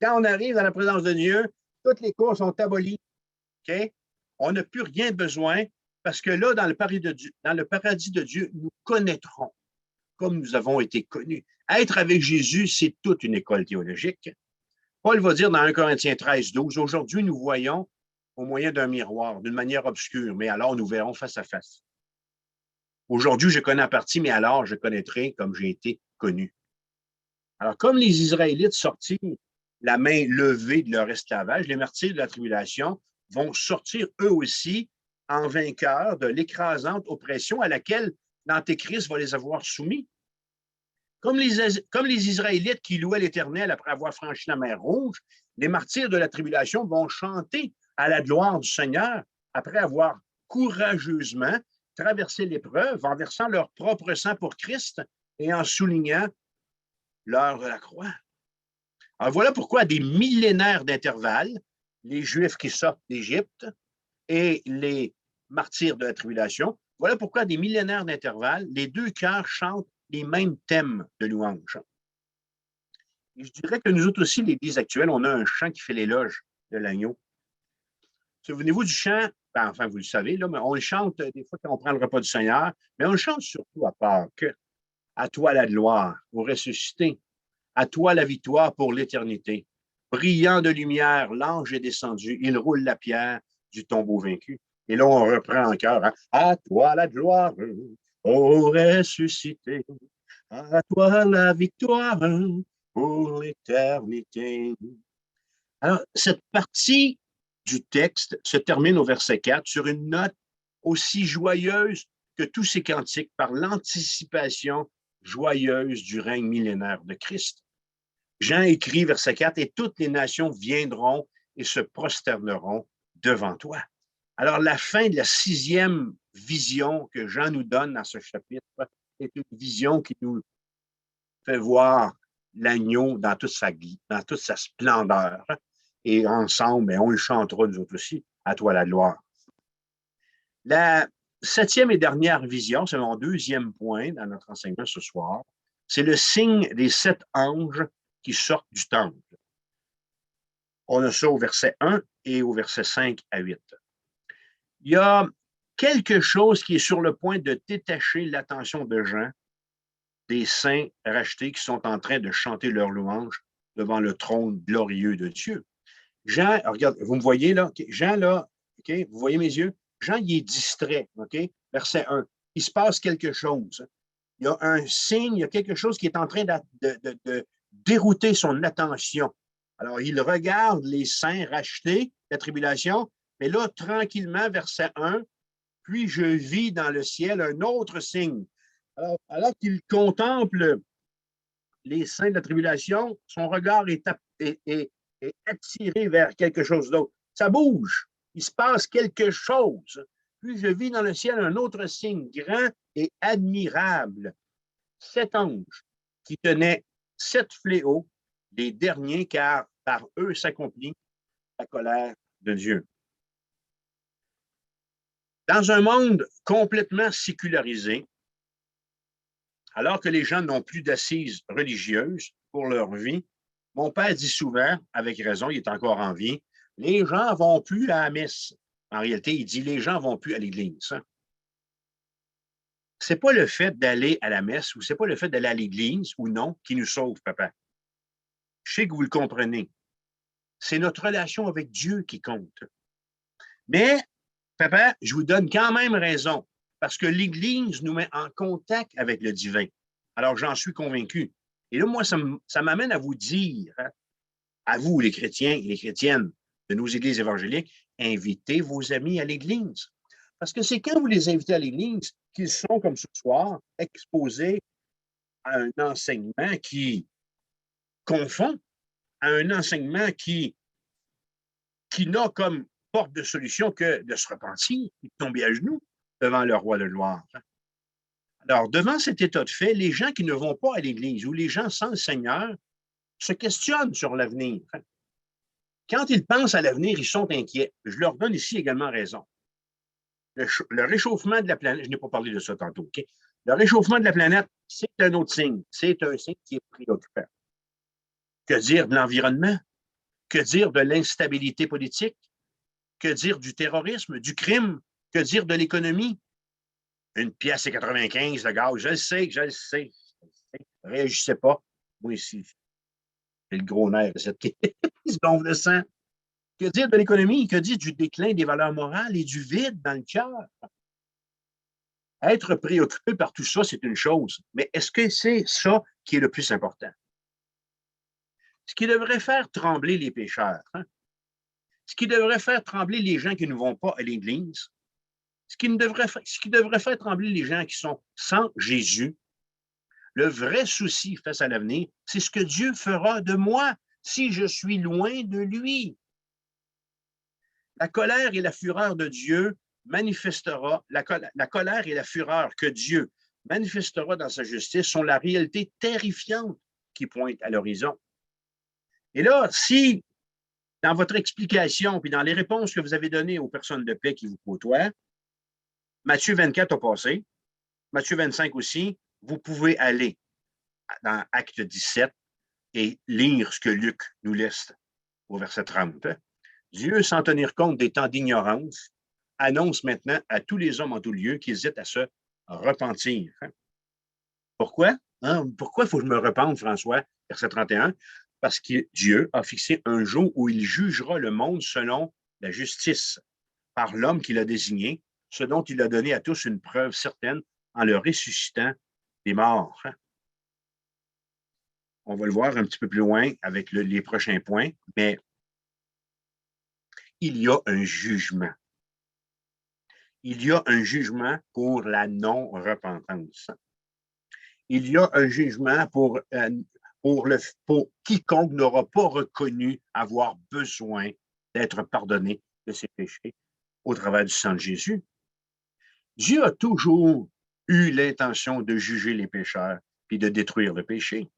Quand on arrive dans la présence de Dieu, toutes les cours sont abolies, OK? On n'a plus rien besoin parce que là, dans le paradis de Dieu, nous connaîtrons comme nous avons été connus. Être avec Jésus, c'est toute une école théologique. Paul va dire dans 1 Corinthiens 13, 12, aujourd'hui, nous voyons au moyen d'un miroir, d'une manière obscure, mais alors nous verrons face à face. Aujourd'hui, je connais en partie, mais alors je connaîtrai comme j'ai été connu. Alors, comme les Israélites sortirent la main levée de leur esclavage, les martyrs de la tribulation vont sortir eux aussi en vainqueurs de l'écrasante oppression à laquelle l'Antéchrist va les avoir soumis. Comme les Israélites qui louaient l'Éternel après avoir franchi la mer Rouge, les martyrs de la tribulation vont chanter à la gloire du Seigneur après avoir courageusement traversé l'épreuve en versant leur propre sang pour Christ et en soulignant l'heure de la croix. Alors voilà pourquoi à des millénaires d'intervalle, les Juifs qui sortent d'Égypte et les martyrs de la tribulation, voilà pourquoi à des millénaires d'intervalle, les deux chœurs chantent les mêmes thèmes de louange. Et je dirais que nous autres aussi, l'Église actuelle, on a un chant qui fait l'éloge de l'agneau. Souvenez-vous du chant, enfin vous le savez, là, mais on le chante des fois quand on prend le repas du Seigneur, mais on le chante surtout à Pâques. À toi la gloire, au ressuscité. À toi la victoire pour l'éternité. Brillant de lumière, l'ange est descendu. Il roule la pierre du tombeau vaincu. Et là, on reprend en chœur. Hein? À toi la gloire, ô ressuscité. À toi la victoire pour l'éternité. Alors, cette partie du texte se termine au verset 4 sur une note aussi joyeuse que tous ces cantiques par l'anticipation joyeuse du règne millénaire de Christ. Jean écrit, verset 4, « Et toutes les nations viendront et se prosterneront devant toi. » Alors, la fin de la 6e vision que Jean nous donne dans ce chapitre est une vision qui nous fait voir l'agneau dans toute sa splendeur. Et ensemble, on le chantera nous autres aussi, à toi la gloire. La 7e et dernière vision, c'est mon 2e point dans notre enseignement ce soir, c'est le signe des 7 anges qui sortent du temple. On a ça au verset 1 et au verset 5 à 8. Il y a quelque chose qui est sur le point de détacher l'attention de Jean des saints rachetés qui sont en train de chanter leur louange devant le trône glorieux de Dieu. Jean, regarde, vous me voyez là? Okay. Jean, là, okay, vous voyez mes yeux? Jean, il est distrait, OK? Verset 1. Il se passe quelque chose. Il y a un signe, il y a quelque chose qui est en train de dérouter son attention. Alors, il regarde les saints rachetés, la tribulation, Mais là, tranquillement, verset 1, puis je vis dans le ciel un autre signe. Alors qu'il contemple les saints de la tribulation, son regard est attiré vers quelque chose d'autre. Ça bouge. Il se passe quelque chose. Puis je vis dans le ciel un autre signe grand et admirable. 7 anges qui tenaient 7 fléaux, les derniers, car par eux s'accomplit la colère de Dieu. Dans un monde complètement sécularisé, alors que les gens n'ont plus d'assises religieuses pour leur vie, mon père dit souvent, avec raison, il est encore en vie, les gens ne vont plus à la messe. En réalité, il dit les gens ne vont plus à l'église. Hein? Ce n'est pas le fait d'aller à la messe ou ce n'est pas le fait d'aller à l'église ou non qui nous sauve, papa. Je sais que vous le comprenez. C'est notre relation avec Dieu qui compte. Mais, papa, je vous donne quand même raison, parce que l'Église nous met en contact avec le divin. Alors, j'en suis convaincu. Et là, moi, ça m'amène à vous dire, hein, à vous, les chrétiens et les chrétiennes de nos églises évangéliques, invitez vos amis à l'Église. Parce que c'est quand vous les invitez à l'Église qu'ils sont, comme ce soir, exposés à un enseignement qui confond, à un enseignement qui n'a comme porte de solution que de se repentir et de tomber à genoux devant le roi de gloire. Alors, devant cet état de fait, les gens qui ne vont pas à l'Église ou les gens sans le Seigneur se questionnent sur l'avenir. Quand ils pensent à l'avenir, ils sont inquiets. Je leur donne ici également raison. Le réchauffement de la planète, je n'ai pas parlé de ça tantôt, OK? Le réchauffement de la planète, c'est un autre signe. C'est un signe qui est préoccupant. Que dire de l'environnement? Que dire de l'instabilité politique? Que dire du terrorisme, du crime? Que dire de l'économie? 1,95 $ de gaz, je le sais. Réagissez pas. Moi ici, j'ai le gros nerf de cette qui se gonfle de sang. Que dire de l'économie? Que dire du déclin des valeurs morales et du vide dans le cœur? Être préoccupé par tout ça, c'est une chose. Mais est-ce que c'est ça qui est le plus important? Ce qui devrait faire trembler les pécheurs, hein? Ce qui devrait faire trembler les gens qui ne vont pas à l'Église, ce qui devrait faire trembler les gens qui sont sans Jésus, le vrai souci face à l'avenir, c'est ce que Dieu fera de moi si je suis loin de lui. La colère et la fureur de Dieu manifestera, la colère et la fureur que Dieu manifestera dans sa justice sont la réalité terrifiante qui pointe à l'horizon. Et là, si dans votre explication, puis dans les réponses que vous avez données aux personnes de paix qui vous côtoient, Matthieu 24 a passé, Matthieu 25 aussi, vous pouvez aller dans Acte 17 et lire ce que Luc nous laisse au verset 30. Dieu, sans tenir compte des temps d'ignorance, annonce maintenant à tous les hommes en tout lieu qu'ils hésitent à se repentir. Pourquoi? Pourquoi il faut que je me repente, François? Verset 31. Parce que Dieu a fixé un jour où il jugera le monde selon la justice, par l'homme qu'il a désigné, ce dont il a donné à tous une preuve certaine en le ressuscitant des morts. On va le voir un petit peu plus loin avec les prochains points, mais il y a un jugement. Il y a un jugement pour la non-repentance. Il y a un jugement pour quiconque n'aura pas reconnu avoir besoin d'être pardonné de ses péchés au travers du sang de Jésus. Dieu a toujours eu l'intention de juger les pécheurs et de détruire le péché.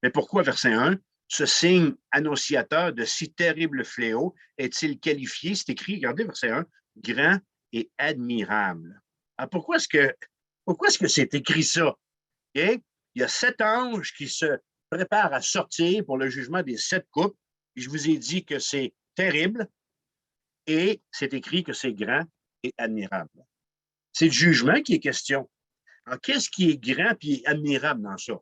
Mais pourquoi, verset 1, ce signe annonciateur de si terrible fléau est-il qualifié, c'est écrit, regardez verset 1, grand et admirable. Alors pourquoi est-ce que c'est écrit ça? Okay? Il y a 7 anges qui se préparent à sortir pour le jugement des 7 couples. Et je vous ai dit que c'est terrible et c'est écrit que c'est grand et admirable. C'est le jugement qui est question. Alors, qu'est-ce qui est grand et admirable dans ça?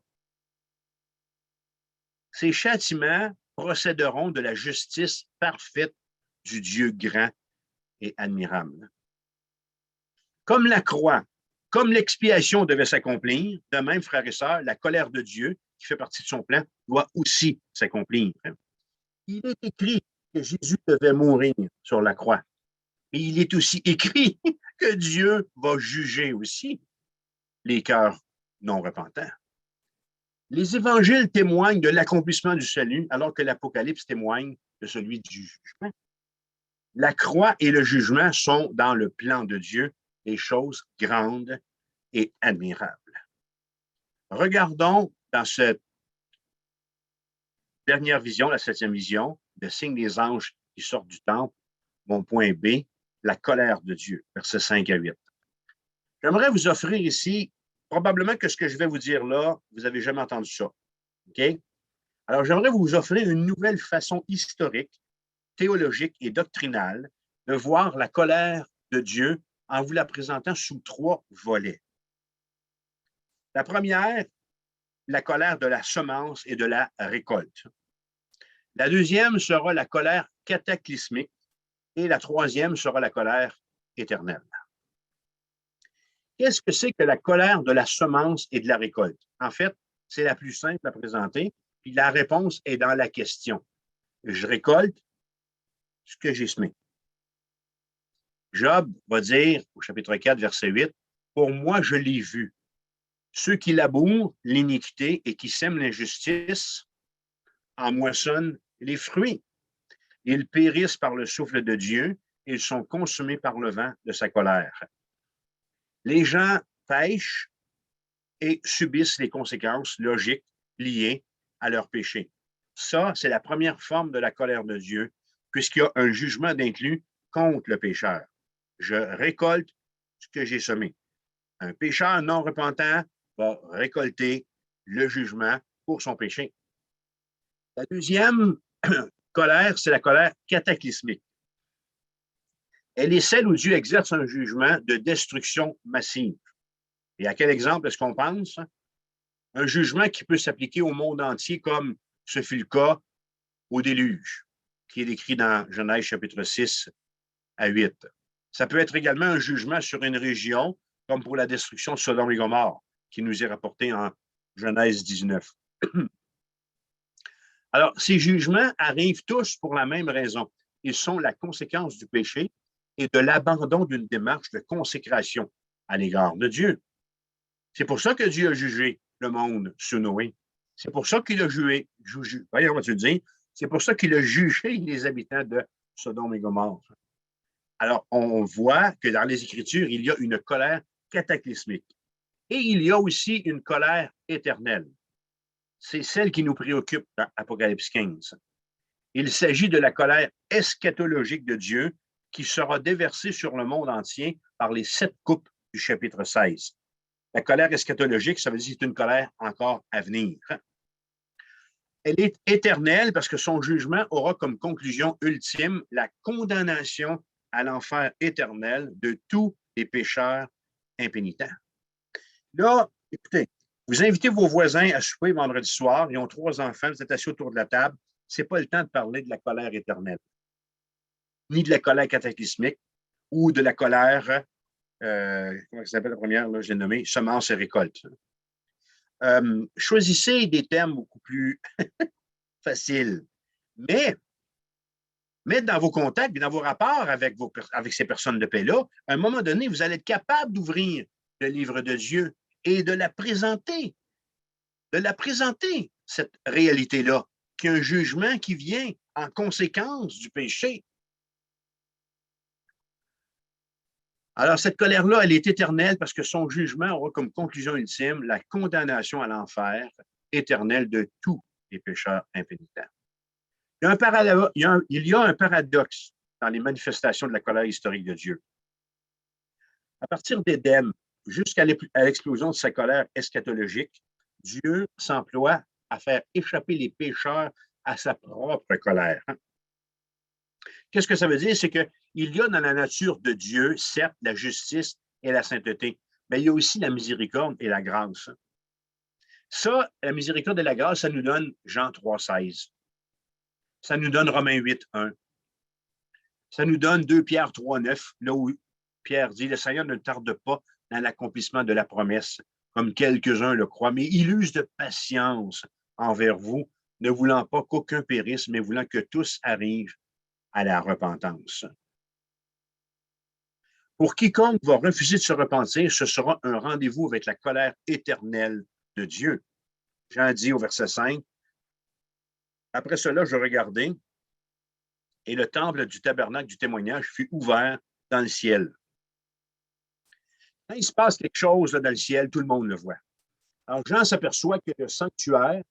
Ces châtiments procéderont de la justice parfaite du Dieu grand et admirable. Comme la croix, comme l'expiation devait s'accomplir, de même, frères et sœurs, la colère de Dieu, qui fait partie de son plan, doit aussi s'accomplir. Il est écrit que Jésus devait mourir sur la croix. Et il est aussi écrit que Dieu va juger aussi les cœurs non repentants. Les évangiles témoignent de l'accomplissement du salut, alors que l'Apocalypse témoigne de celui du jugement. La croix et le jugement sont dans le plan de Dieu des choses grandes et admirables. Regardons dans cette dernière vision, la 7e vision, le signe des anges qui sortent du temple, mon point B, la colère de Dieu, versets 5 à 8. J'aimerais vous offrir ici, probablement que ce que je vais vous dire là, vous n'avez jamais entendu ça. OK? Alors, j'aimerais vous offrir une nouvelle façon historique, théologique et doctrinale de voir la colère de Dieu en vous la présentant sous 3 volets. La première, la colère de la semence et de la récolte. La deuxième sera la colère cataclysmique et la troisième sera la colère éternelle. Qu'est-ce que c'est que la colère de la semence et de la récolte? En fait, c'est la plus simple à présenter, puis la réponse est dans la question. Je récolte ce que j'ai semé. Job va dire au chapitre 4, verset 8, « Pour moi, je l'ai vu. Ceux qui labourent l'iniquité et qui sèment l'injustice en moissonnent les fruits. Ils périssent par le souffle de Dieu, ils sont consumés par le vent de sa colère. » Les gens pêchent et subissent les conséquences logiques liées à leur péché. Ça, c'est la première forme de la colère de Dieu, puisqu'il y a un jugement d'inclus contre le pécheur. Je récolte ce que j'ai semé. Un pécheur non repentant va récolter le jugement pour son péché. La deuxième colère, c'est la colère cataclysmique. Elle est celle où Dieu exerce un jugement de destruction massive. Et à quel exemple est-ce qu'on pense? Un jugement qui peut s'appliquer au monde entier, comme ce fut le cas au déluge, qui est décrit dans Genèse chapitre 6 à 8. Ça peut être également un jugement sur une région, comme pour la destruction de Sodome et Gomorrhe, qui nous est rapporté en Genèse 19. Alors, ces jugements arrivent tous pour la même raison. Ils sont la conséquence du péché et de l'abandon d'une démarche de consécration à l'égard de Dieu. C'est pour ça que Dieu a jugé le monde sous Noé. C'est pour ça qu'il a c'est pour ça qu'il a jugé les habitants de Sodome et Gomorrhe. Alors, on voit que dans les Écritures, il y a une colère cataclysmique. Et il y a aussi une colère éternelle. C'est celle qui nous préoccupe dans Apocalypse 15. Il s'agit de la colère eschatologique de Dieu qui sera déversée sur le monde entier par les 7 coupes du chapitre 16. La colère eschatologique, ça veut dire que c'est une colère encore à venir. Elle est éternelle parce que son jugement aura comme conclusion ultime la condamnation à l'enfer éternel de tous les pécheurs impénitents. Là, écoutez, vous invitez vos voisins à souper vendredi soir, ils ont 3 enfants, vous êtes assis autour de la table, ce n'est pas le temps de parler de la colère éternelle, ni de la colère cataclysmique ou de la colère, comment ça s'appelle la première, là, je l'ai nommée, semence et récolte. Choisissez des thèmes beaucoup plus faciles, mais dans vos contacts et dans vos rapports avec ces personnes de paix-là, à un moment donné, vous allez être capable d'ouvrir le livre de Dieu et de la présenter, cette réalité-là, qui est un jugement qui vient en conséquence du péché. Alors, cette colère-là, elle est éternelle parce que son jugement aura comme conclusion ultime la condamnation à l'enfer éternel de tous les pécheurs impénitents. Il y a un paradoxe dans les manifestations de la colère historique de Dieu. À partir d'Éden, jusqu'à l'explosion de sa colère eschatologique, Dieu s'emploie à faire échapper les pécheurs à sa propre colère. Qu'est-ce que ça veut dire? C'est qu'il y a dans la nature de Dieu, certes, la justice et la sainteté, mais il y a aussi la miséricorde et la grâce. Ça, la miséricorde et la grâce, ça nous donne Jean 3,16. Ça nous donne Romains 8,1. Ça nous donne 2 Pierre 3,9, là où Pierre dit, « Le Seigneur ne tarde pas dans l'accomplissement de la promesse, comme quelques-uns le croient, mais il use de patience envers vous, ne voulant pas qu'aucun périsse, mais voulant que tous arrivent à la repentance. » Pour quiconque va refuser de se repentir, ce sera un rendez-vous avec la colère éternelle de Dieu. Jean dit au verset 5, après cela, je regardai, et le temple du tabernacle du témoignage fut ouvert dans le ciel. Quand il se passe quelque chose là, dans le ciel, tout le monde le voit. Alors, Jean s'aperçoit que le sanctuaire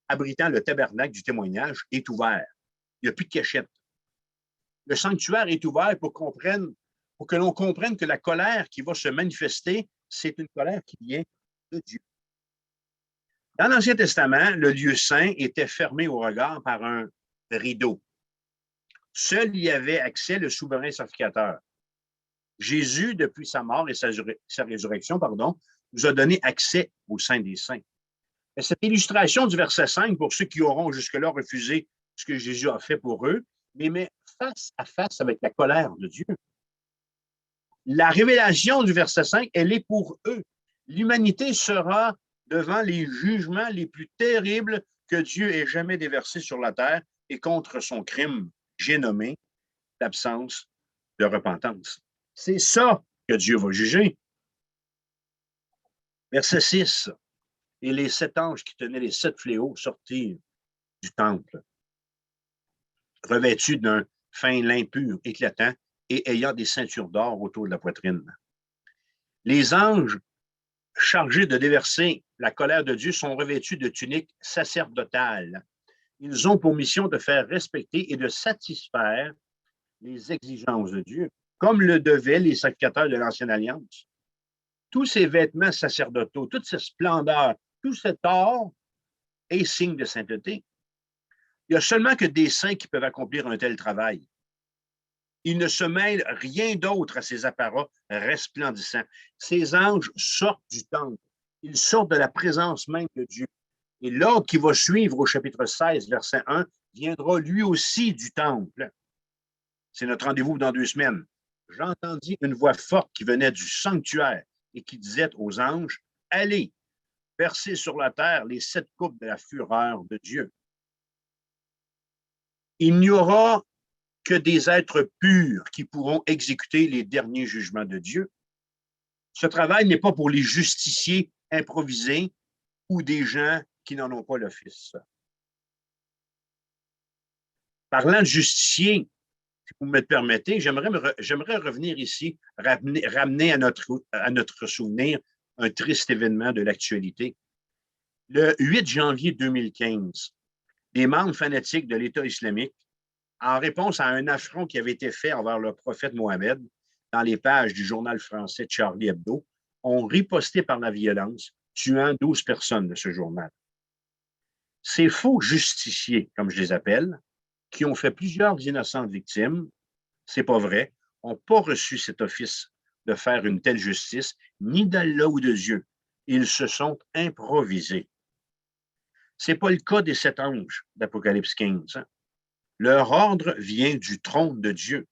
abritant le tabernacle du témoignage est ouvert. Il n'y a plus de cachette. Le sanctuaire est ouvert pour que l'on comprenne que la colère qui va se manifester, c'est une colère qui vient de Dieu. Dans l'Ancien Testament, le lieu saint était fermé au regard par un rideau. Seul y avait accès le souverain sacrificateur. Jésus, depuis sa mort et sa résurrection, nous a donné accès au Saint des Saints. Et cette illustration du verset 5, pour ceux qui auront jusque-là refusé ce que Jésus a fait pour eux, les met face à face avec la colère de Dieu. La révélation du verset 5, elle est pour eux. L'humanité sera devant les jugements les plus terribles que Dieu ait jamais déversés sur la terre et contre son crime, j'ai nommé l'absence de repentance. C'est ça que Dieu va juger. Verset 6. Et les 7 anges qui tenaient les 7 fléaux sortirent du temple, revêtus d'un fin lin pur, éclatant, et ayant des ceintures d'or autour de la poitrine. Les anges chargés de déverser la colère de Dieu sont revêtus de tuniques sacerdotales. Ils ont pour mission de faire respecter et de satisfaire les exigences de Dieu, comme le devaient les sacrificateurs de l'Ancienne Alliance. Tous ces vêtements sacerdotaux, toute cette splendeur, tout cet or est signe de sainteté. Il n'y a seulement que des saints qui peuvent accomplir un tel travail. Il ne se mêle rien d'autre à ces apparats resplendissants. Ces anges sortent du temple. Ils sortent de la présence même de Dieu. Et l'ordre qui va suivre au chapitre 16, verset 1, viendra lui aussi du temple. C'est notre rendez-vous dans 2 semaines. J'entendis une voix forte qui venait du sanctuaire et qui disait aux anges, « Allez, versez sur la terre les 7 coupes de la fureur de Dieu. » Il n'y aura que des êtres purs qui pourront exécuter les derniers jugements de Dieu. Ce travail n'est pas pour les justiciers improvisés ou des gens qui n'en ont pas l'office. Parlant de justiciers, si vous me permettez, j'aimerais revenir ici, ramener à notre souvenir un triste événement de l'actualité. Le 8 janvier 2015, des membres fanatiques de l'État islamique, en réponse à un affront qui avait été fait envers le prophète Mohammed dans les pages du journal français Charlie Hebdo, ont riposté par la violence, tuant 12 personnes de ce journal. Ces faux justiciers, comme je les appelle, qui ont fait plusieurs innocentes victimes, c'est pas vrai, n'ont pas reçu cet office de faire une telle justice, ni d'Allah ou de Dieu. Ils se sont improvisés. Ce n'est pas le cas des 7 anges d'Apocalypse 15. Hein? Leur ordre vient du trône de Dieu.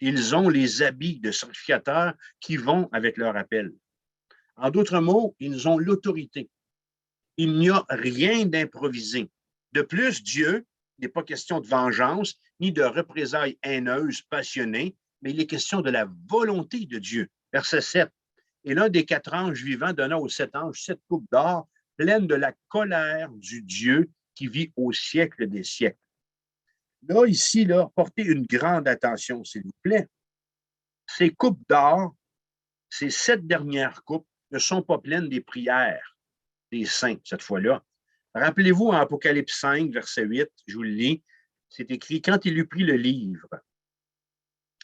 Ils ont les habits de sacrificateurs qui vont avec leur appel. En d'autres mots, ils ont l'autorité. Il n'y a rien d'improvisé. De plus, Dieu n'est pas question de vengeance ni de représailles haineuses, passionnées, mais il est question de la volonté de Dieu. Verset 7. Et l'un des 4 anges vivants donna aux 7 anges 7 coupes d'or pleines de la colère du Dieu qui vit au siècle des siècles. Là, ici, portez une grande attention, s'il vous plaît. Ces coupes d'or, ces 7 dernières coupes, ne sont pas pleines des prières des saints, cette fois-là. Rappelez-vous, en Apocalypse 5, verset 8, je vous le lis, c'est écrit, « Quand il eut pris le livre,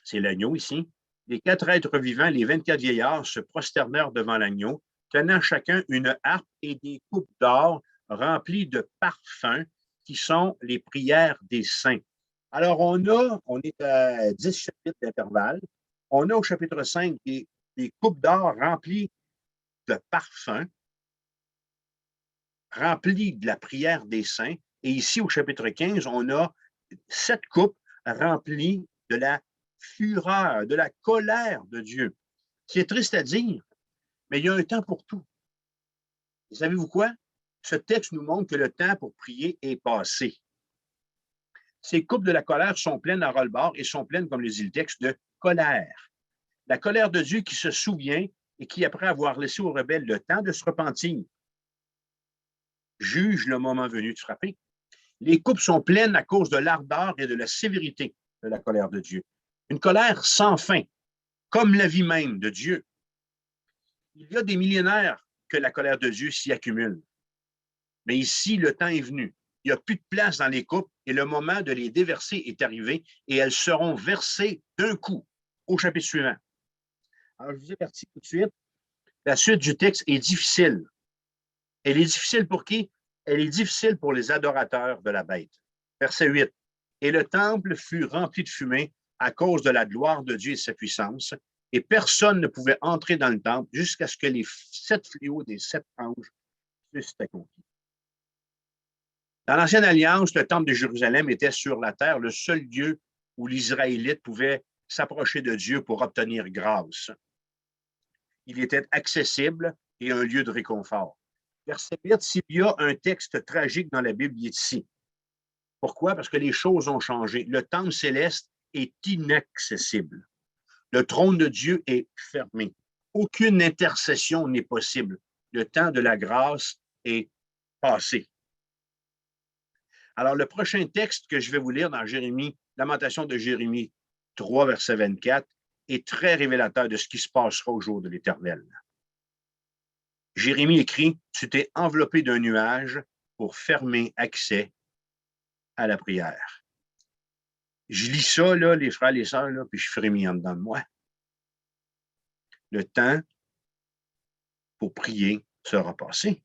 c'est l'agneau ici, les 4 êtres vivants, les 24 vieillards, se prosternèrent devant l'agneau, tenant chacun une harpe et des coupes d'or remplies de parfums qui sont les prières des saints. » Alors, on est à 10 chapitres d'intervalle. On a au chapitre 5 des coupes d'or remplies de parfums, remplies de la prière des saints. Et ici, au chapitre 15, on a 7 coupes remplies de la fureur, de la colère de Dieu. C'est triste à dire, mais il y a un temps pour tout. Et savez-vous quoi? Ce texte nous montre que le temps pour prier est passé. Ces coupes de la colère sont pleines à ras-le-bord et sont pleines, comme le dit le texte, de colère. La colère de Dieu qui se souvient et qui, après avoir laissé aux rebelles le temps de se repentir, juge le moment venu de frapper. Les coupes sont pleines à cause de l'ardeur et de la sévérité de la colère de Dieu. Une colère sans fin, comme la vie même de Dieu. Il y a des millénaires que la colère de Dieu s'y accumule. Mais ici, le temps est venu. Il n'y a plus de place dans les coupes et le moment de les déverser est arrivé et elles seront versées d'un coup au chapitre suivant. Alors, je vous avertis tout de suite, la suite du texte est difficile. Elle est difficile pour qui? Elle est difficile pour les adorateurs de la bête. Verset 8. Et le temple fut rempli de fumée à cause de la gloire de Dieu et de sa puissance, et personne ne pouvait entrer dans le temple jusqu'à ce que les 7 fléaux des 7 anges fussent accomplis. Dans l'Ancienne Alliance, le temple de Jérusalem était sur la terre le seul lieu où les Israélites pouvaient s'approcher de Dieu pour obtenir grâce. Il était accessible et un lieu de réconfort. Verset 8, s'il y a un texte tragique dans la Bible, il est ici. Pourquoi? Parce que les choses ont changé. Le temple céleste est inaccessible. Le trône de Dieu est fermé. Aucune intercession n'est possible. Le temps de la grâce est passé. Alors, le prochain texte que je vais vous lire dans Jérémie, Lamentation de Jérémie 3, verset 24, est très révélateur de ce qui se passera au jour de l'Éternel. Jérémie écrit, « Tu t'es enveloppé d'un nuage pour fermer accès à la prière. » Je lis ça, là, les frères et les sœurs, là, puis je frémis en dedans de moi. Le temps pour prier sera passé.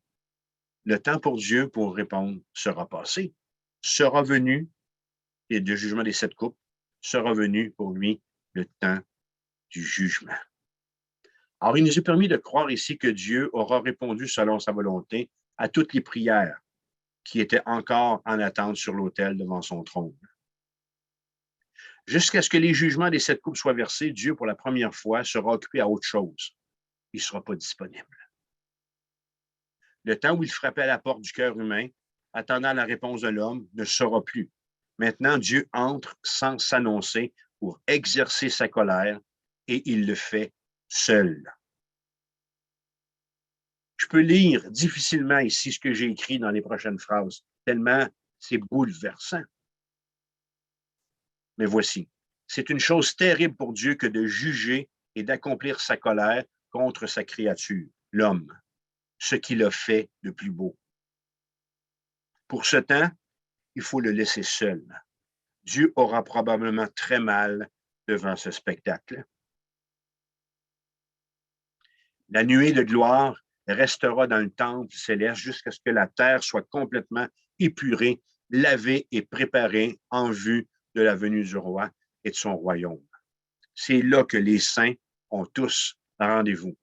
Le temps pour Dieu pour répondre sera passé. Sera venu, et le jugement des 7 coupes, sera venu pour lui le temps du jugement. Alors, il nous est permis de croire ici que Dieu aura répondu selon sa volonté à toutes les prières qui étaient encore en attente sur l'autel devant son trône. Jusqu'à ce que les jugements des 7 coupes soient versés, Dieu, pour la première fois, sera occupé à autre chose. Il ne sera pas disponible. Le temps où il frappait à la porte du cœur humain, attendant la réponse de l'homme, ne sera plus. Maintenant, Dieu entre sans s'annoncer pour exercer sa colère et il le fait seul. Je peux lire difficilement ici ce que j'ai écrit dans les prochaines phrases, tellement c'est bouleversant. Mais voici, c'est une chose terrible pour Dieu que de juger et d'accomplir sa colère contre sa créature, l'homme, ce qu'il a fait de plus beau. Pour ce temps, il faut le laisser seul. Dieu aura probablement très mal devant ce spectacle. La nuée de gloire restera dans le temple céleste jusqu'à ce que la terre soit complètement épurée, lavée et préparée en vue de la venue du roi et de son royaume. C'est là que les saints ont tous rendez-vous.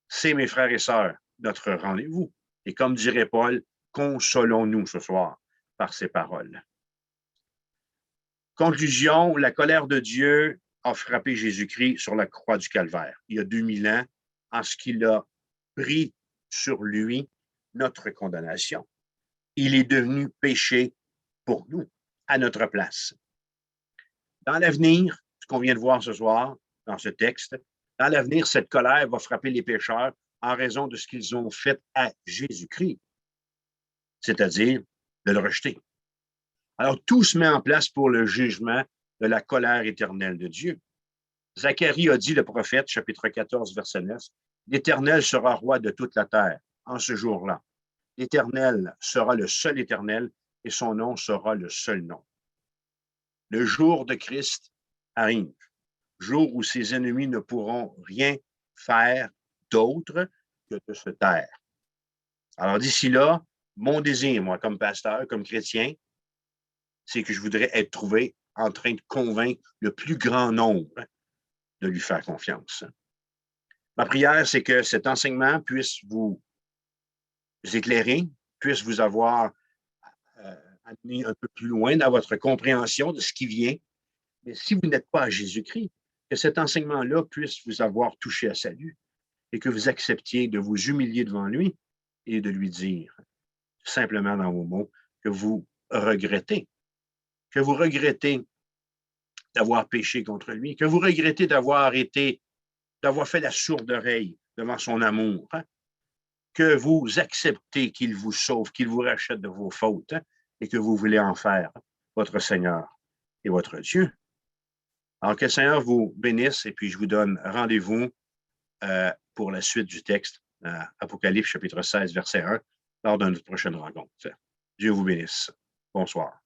C'est, mes frères et sœurs, notre rendez-vous. Et comme dirait Paul, consolons-nous ce soir par ces paroles. Conclusion, la colère de Dieu a frappé Jésus-Christ sur la croix du Calvaire, il y a 2000 ans, en ce qu'il a pris sur lui notre condamnation. Il est devenu péché pour nous, à notre place. Dans l'avenir, ce qu'on vient de voir ce soir, dans ce texte, dans l'avenir, cette colère va frapper les pécheurs en raison de ce qu'ils ont fait à Jésus-Christ, c'est-à-dire de le rejeter. Alors, tout se met en place pour le jugement de la colère éternelle de Dieu. Zacharie a dit, le prophète, chapitre 14, verset 9, « L'Éternel sera roi de toute la terre en ce jour-là. L'Éternel sera le seul Éternel et son nom sera le seul nom. » Le jour de Christ arrive, jour où ses ennemis ne pourront rien faire d'autre que de se taire. Alors, d'ici là, mon désir, moi, comme pasteur, comme chrétien, c'est que je voudrais être trouvé en train de convaincre le plus grand nombre de lui faire confiance. Ma prière, c'est que cet enseignement puisse vous éclairer, puisse vous avoir amené un peu plus loin dans votre compréhension de ce qui vient. Mais si vous n'êtes pas à Jésus-Christ, que cet enseignement-là puisse vous avoir touché à salut et que vous acceptiez de vous humilier devant lui et de lui dire, simplement dans vos mots, que vous regrettez d'avoir péché contre lui, que vous regrettez d'avoir fait la sourde oreille devant son amour, hein, que vous acceptez qu'il vous sauve, qu'il vous rachète de vos fautes, hein, et que vous voulez en faire votre Seigneur et votre Dieu. Alors que le Seigneur vous bénisse et puis je vous donne rendez-vous pour la suite du texte, Apocalypse chapitre 16, verset 1, lors de notre prochaine rencontre. Dieu vous bénisse. Bonsoir.